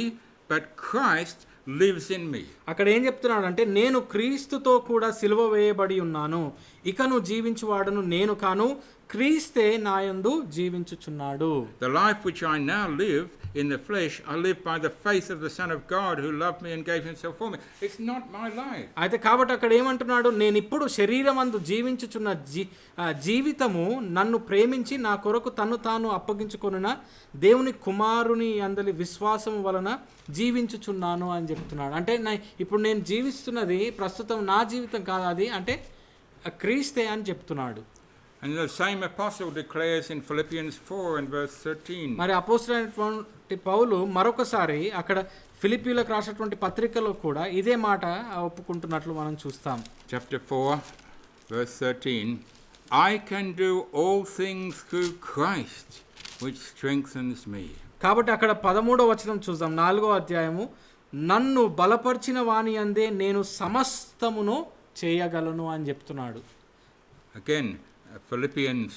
but Christ lives in me. అక్కడ ఏం చెప్తున్నాడంటే, నేను క్రీస్తుతో కూడా సిలువ వేయబడి ఉన్నాను, ఇకను జీవించువాడను నేను కాను, క్రీస్తే నాయందు జీవించుచున్నాడు. The life which I now live in the flesh, I live by the faith of the Son of God who loved me and gave himself for me. It's not my life. అయితే కాబట్టి అక్కడ ఏమంటున్నాడు, నేను ఇప్పుడు శరీరమందు జీవించుచున్న జీవితము నన్ను ప్రేమించి నా కొరకు తన్ను తాను అప్పగించుకొనిన దేవుని కుమారుని అందలి విశ్వాసం వలన జీవించుచున్నాను అని చెప్తున్నాడు. అంటే ఇప్పుడు నేను జీవిస్తున్నది ప్రస్తుతం నా జీవితం కాదు, అది అంటే క్రీస్తే అని చెప్తున్నాడు. And the same apostle declares in Philippians 4 and verse 13. మరి అపోస్తలుడైనటువంటి పౌలు మరొకసారి అక్కడ ఫిలిప్పీయులకు రాసినటువంటి పత్రికలో కూడా ఇదే మాట ఒప్పుకుంటున్నట్లు మనం చూస్తాం. Chapter 4 verse 13. I can do all things through Christ which strengthens me. కాబట్టి అక్కడ 13వ వచనం చూద్దాం. 4వ అధ్యాయము, నన్ను బలపరిచిన వాని యందే నేను సమస్తమును చేయగలను అని చెప్తున్నాడు. Again, Philippians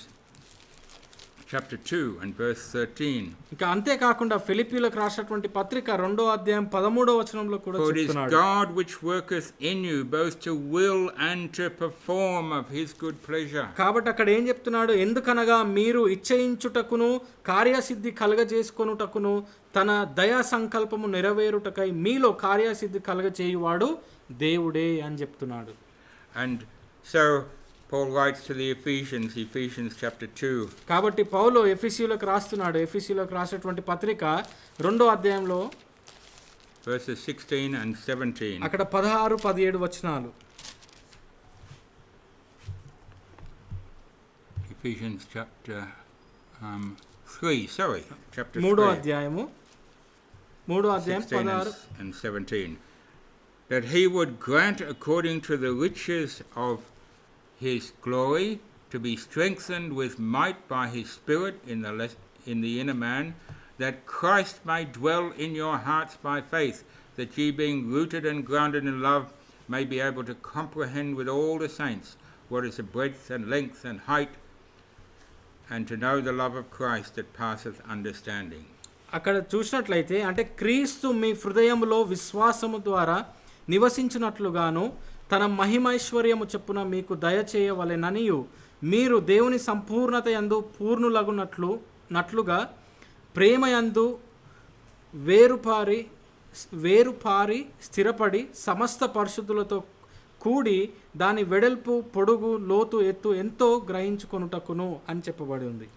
chapter 2 and verse 13. ఇంకా అంతేకాకుండా ఫిలిప్పీయులకు రాసినటువంటి పత్రిక 2వ అధ్యాయం 13వ వచనంలో కూడా చెప్తున్నాడు. For it is God which worketh in you both to will and to perform of his good pleasure. కాబట్టి అక్కడ ఏం చెప్తున్నాడు, ఎందుకనగా మీరు ఇచ్చయించుటకును కార్యసిద్ధి కలగజేసుకొనుటకును తన దయా సంకల్పము నెరవేరుటకై మీలో కార్యసిద్ధి కలగజేయువాడు దేవుడే అని చెప్తున్నాడు. And so Paul writes to the Ephesians chapter 2. కాబట్టి పౌలు ఎఫెసీయులకు రాస్తున్నాడు. ఎఫెసీయులకు రాసినటువంటి పత్రిక 2వ అధ్యాయంలో verses 16 and 17. అక్కడ 16, 17 వచనాలు. Ephesians chapter 3, chapter 3. 3వ అధ్యాయం 16 and 17. That he would grant according to the riches of his glory to be strengthened with might by his Spirit in the inner man, that Christ may dwell in your hearts by faith, that ye being rooted and grounded in love may be able to comprehend with all the saints what is the breadth and length and height, and to know the love of Christ that passeth understanding. అక్కడ చూసినట్లయితే అంటే క్రీస్తు మీ హృదయములో విశ్వాసము ద్వారా నివసించునట్లుగాను తన మహిమైశ్వర్యము చొప్పున మీకు దయచేయవలెననియు మీరు దేవుని సంపూర్ణత యందు పూర్ణులగునట్లుగా ప్రేమయందు వేరుపారి స్థిరపడి సమస్త పరిశుద్ధులతో కూడి దాని వెడల్పు పొడుగు లోతు ఎత్తు ఎంతో గ్రహించుకొనుటకును అని చెప్పబడి ఉంది.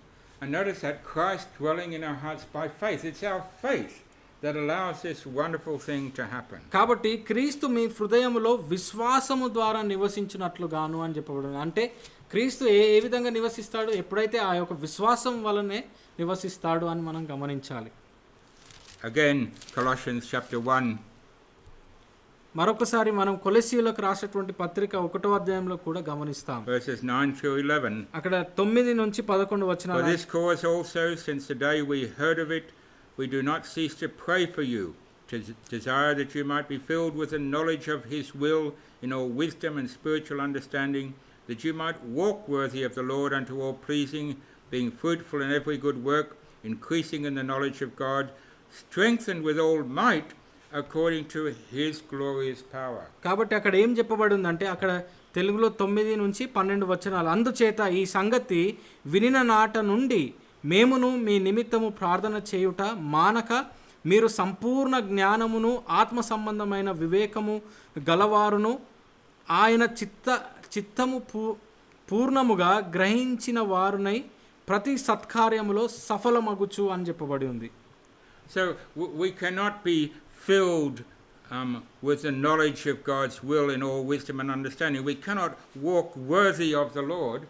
And notice that Christ dwelling in our hearts by faith. It's our faith that allows this wonderful thing to happen. కాబట్టి క్రీస్తు మీ హృదయములో విశ్వాసము ద్వారా నివసించినట్లుగాను అని చెప్పబడింది. అంటే క్రీస్తు ఏ విధంగా నివసిస్తాడు? ఎప్పుడైతే ఆ యొక్క విశ్వాసం వలనే నివసిస్తాడు అని మనం గమనించాలి. Again, Colossians chapter 1, మరొకసారి మనం కొలెసీయులకు రాసినటువంటి పత్రిక 1వ అధ్యాయంలో కూడా గమనిస్తాం. verses 9 through 11. అక్కడ 9 నుంచి 11 For వచనాలు. this cause also, since the day we heard of it, we do not cease to pray for you, to desire that you might be filled with the knowledge of his will in all wisdom and spiritual understanding, that you might walk worthy of the Lord unto all pleasing, being fruitful in every good work, increasing in the knowledge of God, strengthened with all might according to his glorious power. కాబట్టి అక్కడ ఏం చెప్పబడి ఉందంటే, అక్కడ తెలుగులో 9 నుంచి 12 వచనాలు. అందుచేత ఈ సంగతి వినిన నాట నుండి మేమును మీ నిమిత్తము ప్రార్థన చేయుట మానక, మీరు సంపూర్ణ జ్ఞానమును ఆత్మ సంబంధమైన వివేకము గలవారును ఆయన చిత్తము పూర్ణముగా గ్రహించిన వారునై ప్రతి సత్కార్యములో సఫలమగుచు అని చెప్పబడి ఉంది. So we cannot be filled with the knowledge of God's will in all wisdom and understanding. We cannot walk worthy of the Lord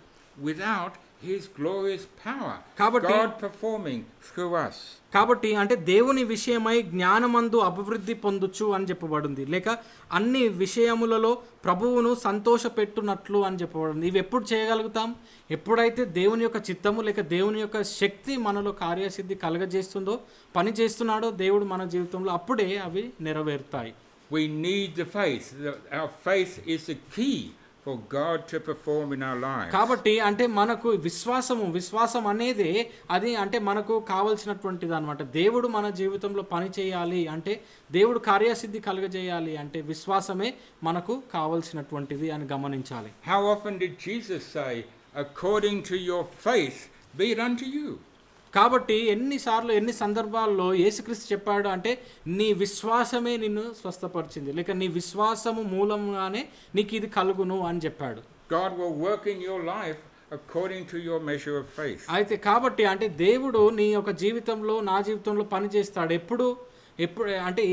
without his glorious power, God performing through us. కాబట్టి అంటే దేవుని విషయమై జ్ఞానమందు అభివృద్ధి పొందుచు అని చెప్పబడింది, లేక అన్ని విషయములలో ప్రభువును సంతోషపెట్టునట్లు అని చెప్పబడింది. ఇవి ఎప్పుడు చేయగలుగుతాం? ఎప్పుడైతే దేవుని యొక్క చిత్తము లేక దేవుని యొక్క శక్తి మనలో కార్యసిద్ధి కలగజేస్తుందో, పని చేస్తున్నాడో దేవుడు మన జీవితంలో, అప్పుడే అవి నెరవేరుతాయి. We need the faith. Our faith is the key for God to perform in our lives. కాబట్టి అంటే మనకు విశ్వాసం అనేది అది అంటే మనకు కావాల్సినటువంటిది అన్నమాట. దేవుడు మన జీవితంలో పని చేయాలి అంటే, దేవుడు కార్యసిద్ధి కలుగజేయాలి అంటే విశ్వాసమే మనకు కావాల్సినటువంటిది అని గమనించాలి. How often did Jesus say, according to your faith be it unto you? కాబట్టి ఎన్ని సందర్భాల్లో యేసుక్రీస్తు చెప్పాడు అంటే, నీ విశ్వాసమే నిన్ను స్వస్థపరిచింది, లేక నీ విశ్వాసము మూలంగానే నీకు ఇది కలుగును అని చెప్పాడు. God will work in your life according to your measure of faith. అయితే కాబట్టి అంటే దేవుడు నీ యొక్క జీవితంలో, నా జీవితంలో పని చేస్తాడు. ఎప్పుడు అంటే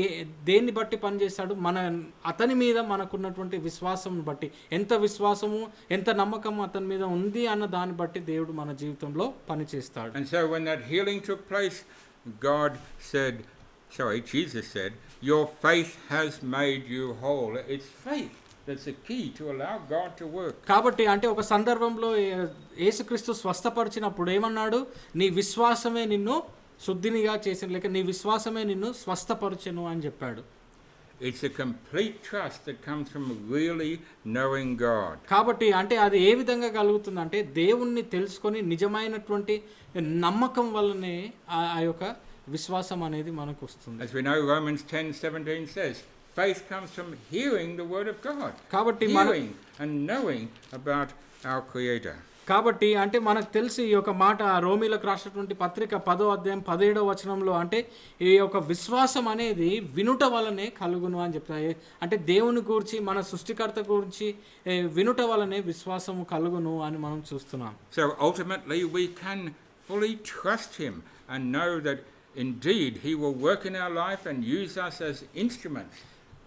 దేన్ని బట్టి పనిచేస్తాడు? అతని మీద మనకున్నటువంటి విశ్వాసం బట్టి, ఎంత విశ్వాసము ఎంత నమ్మకము అతని మీద ఉంది అన్న దాన్ని బట్టి దేవుడు మన జీవితంలో పనిచేస్తాడు. And so when that healing took place, Jesus said, your faith has made you whole. It's faith that's the key to allow God to work. కాబట్టి అంటే ఒక సందర్భంలో యేసుక్రీస్తు స్వస్థపరిచినప్పుడు ఏమన్నాడు? నీ విశ్వాసమే నిన్ను శుద్ధినిగా చేసిన, లేక నీ విశ్వాసమే నిన్ను స్వస్థపరచెను అని చెప్పాడు. It's a complete trust that comes from really knowing God. కాబట్టి అంటే అది ఏ విధంగా కలుగుతుందంటే, దేవుణ్ణి తెలుసుకొని నిజమైనటువంటి నమ్మకం వల్లనే ఆ యొక్క విశ్వాసం అనేది మనకు వస్తుంది. As we know, Romans 10:17 says, faith comes from hearing the word of God. కాబట్టి hearing and knowing about our Creator. కాబట్టి అంటే మనకు తెలిసి ఈ యొక్క మాట రోమీలకు రాసినటువంటి పత్రిక 10వ అధ్యాయం 17వ వచనంలో, అంటే ఈ యొక్క విశ్వాసం అనేది వినుట వలనే కలుగును అని చెప్తాయి. అంటే దేవుని గురించి, మన సృష్టికర్త గురించి వినుట వలనే విశ్వాసము కలుగును అని మనం చూస్తున్నాం. So ultimately we can fully trust him and know that indeed he will work in our life and use us as instruments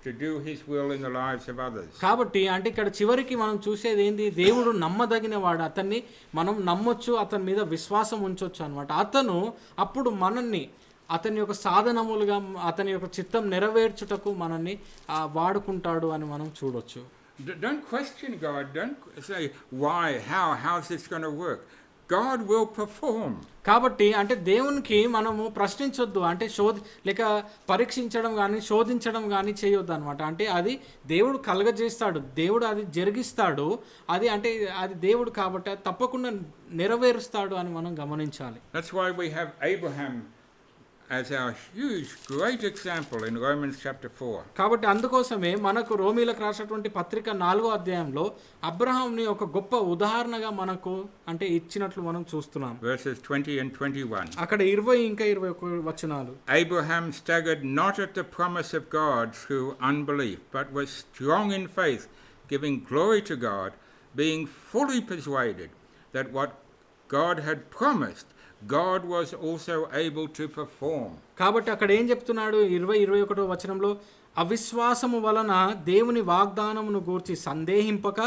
to do his will in the lives of others. కాబట్టి అంటే ఇక్కడ చివరికి మనం చూసేది ఏంది? దేవుడు నమ్మదగిన వాడు, అతన్ని మనం నమ్మొచ్చు, అతని మీద విశ్వాసం ఉంచొచ్చు అన్నమాట. అతను అప్పుడు మనల్ని అతని యొక్క సాధనములుగా, అతని యొక్క చిత్తం నెరవేర్చుటకు మనల్ని వాడుకుంటాడు అని మనం చూడొచ్చు. Don't question God. Don't say why, how's this going to work? God will perform. కాబట్టి అంటే దేవునికి మనము ప్రశ్నించొద్దు, అంటే లేక పరీక్షించడం కానీ శోధించడం కానీ చేయొద్దు అనమాట. అంటే అది దేవుడు కలగజేస్తాడు, దేవుడు అది జరిగిస్తాడు, అది దేవుడు కాబట్టి అది తప్పకుండా నెరవేరుస్తాడు అని మనం గమనించాలి. That's why we have Abraham as our huge great example in Romans chapter 4. కాబట్టి అందుకోసమే మనకు రోమీలకు రాసినటువంటి పత్రిక 4వ అధ్యాయంలో అబ్రహాంని ఒక గొప్ప ఉదాహరణగా మనకు అంటే ఇచ్చినట్లు మనం చూస్తున్నాం. Verses 20 and 21. అక్కడ 20 ఇంకా 21 వచనాలు. Abraham staggered not at the promise of God through unbelief, but was strong in faith, giving glory to God, being fully persuaded that what God had promised God was also able to perform. కాబట్టి అక్కడ ఏం చెప్తున్నాడు 21వ వచనంలో, అవిశ్వాసము వలన దేవుని వాగ్దానమును గూర్చి సందేహింపక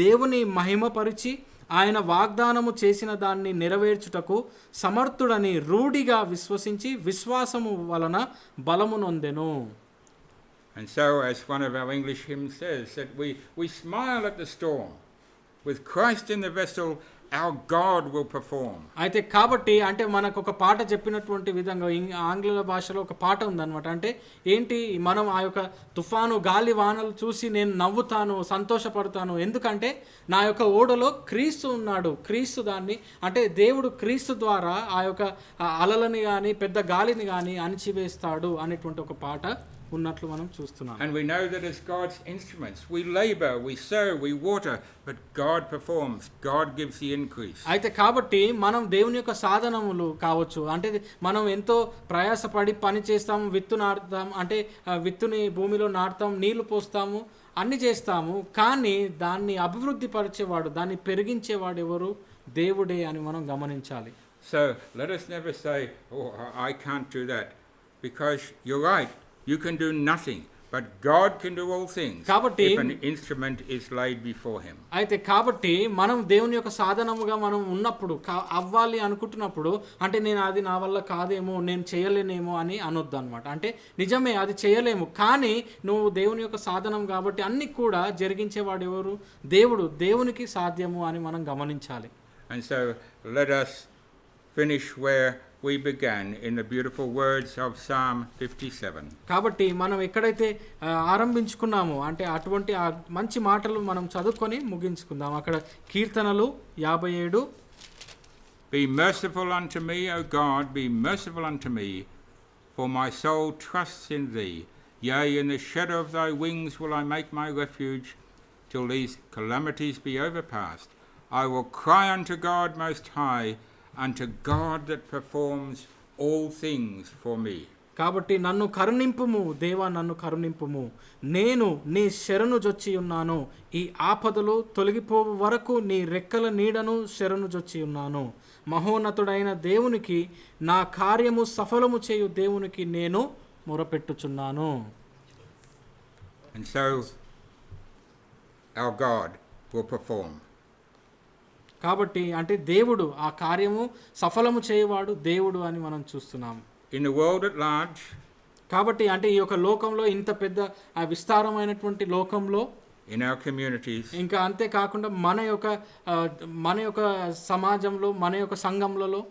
దేవుని మహిమపరిచి ఆయన వాగ్దానము చేసిన దాన్ని నెరవేర్చుటకు సమర్థుడని రూఢిగా విశ్వసించి విశ్వాసము వలన బలము నొందెను. And so, as one of our English hymns says, that we smile at the storm. With Christ in the vessel, our God will perform. అయితే కాబట్టి అంటే మనకు ఒక పాట చెప్పినటువంటి విధంగా ఆంగ్ల భాషలో ఒక పాట ఉందన్నమాట. అంటే ఏంటి, మనం ఆ యొక్క తుఫాను గాలి వానలు చూసి నేను నవ్వుతాను, సంతోషపడతాను, ఎందుకంటే నా యొక్క ఓడలో క్రీస్తు ఉన్నాడు. క్రీస్తు దాన్ని అంటే దేవుడు క్రీస్తు ద్వారా ఆ యొక్క అలలని కానీ పెద్ద గాలిని కానీ అణిచివేస్తాడు అనేటువంటి ఒక పాట ఉన్నట్లు మనం చూస్తున్నాం. And we know that as God's instruments, we labor, we sow, we water, but God performs. God gives the increase. అయితే కాబట్టి మనం దేవుని యొక్క సాధనములు కావచ్చు. అంటే మనం ఎంతో ప్రయాసపడి పని చేస్తాము, విత్తు నాటుతాం, అంటే విత్తుని భూమిలో నాటుతాం, నీళ్లు పోస్తాము, అన్ని చేస్తాము, కానీ దాన్ని అభివృద్ధి పరిచేవాడు, దాన్ని పెరిగించేవాడు ఎవరు? దేవుడే అని మనం గమనించాలి. So let us never say, oh, I can't do that, because you're right. You can do nothing, but God can do all things if an instrument is laid before him. అయితే కాబట్టి మనం దేవుని యొక్క సాధనముగా మనం ఉన్నప్పుడు అవ్వాలి అనుకుంటున్నప్పుడు అంటే నేను అది నా వల్ల కాదేమో, నేను చేయలేనేమో అని అనొద్దు అనమాట. అంటే నిజమే అది చేయలేము, కానీ నువ్వు దేవుని యొక్క సాధనం కాబట్టి అన్ని కూడా జరిగించేవాడు ఎవరు? దేవుడు. దేవునికి సాధ్యము అని మనం గమనించాలి. And so let us finish where we began in the beautiful words of Psalm 57. కాబట్టి మనం ఎక్కడైతే ఆరంభించుకున్నామో అంటే అటువంటి ఆ మంచి మాటలు మనం చదువుకొని ముగించుకుందాం. అక్కడ కీర్తనలు 57. Be merciful unto me, O God, be merciful unto me, for my soul trusts in thee. Yea, in the shadow of thy wings will I make my refuge, till these calamities be overpast. I will cry unto God most high, unto God that performs all things for me. కాబట్టి నన్ను కరుణింపుము దేవా, నన్ను కరుణింపుము, నేను నీ శరణు జొచ్చి ఉన్నాను. ఈ ఆపదలు తొలగిపోవు వరకు నీ రెక్కల నీడను శరణు జొచ్చి ఉన్నాను. మహోన్నతుడైన దేవునికి, నా కార్యము సఫలము చేయు దేవునికి నేను మొరపెట్టుచున్నాను. And so our God will perform. కాబట్టి అంటే దేవుడు ఆ కార్యము సఫలము చేయవాడు దేవుడు అని మనం చూస్తున్నాం. In the world at large, కాబట్టి అంటే ఈ యొక్క లోకంలో, ఇంత పెద్ద విస్తారమైనటువంటి లోకంలో, in our communities, ఇంకా అంతే కాకుండా మన యొక్క సమాజంలో, మన యొక్క సంఘంలో,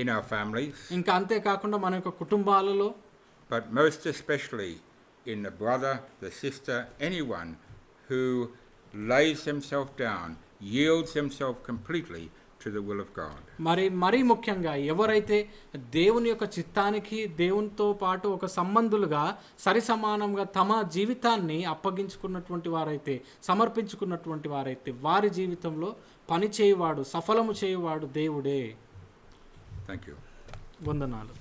in our families, ఇంకా అంతే కాకుండా మన యొక్క కుటుంబాలలో, but most especially in the brother, the sister, anyone who lays himself down, yields himself completely to the will of God. మరి ముఖ్యంగా ఎవరైతే దేవుని యొక్క చిత్తానికి దేవునితో పాటు ఒక సంబంధులుగా సరిసమానంగా తమ జీవితాన్ని అప్పగించుకున్నటువంటి వారైతే, సమర్పించుకున్నటువంటి వారైతే, వారి జీవితంలో పని చేయువాడు, సఫలము చేయువాడు దేవుడే. Thank you. వందనాలు.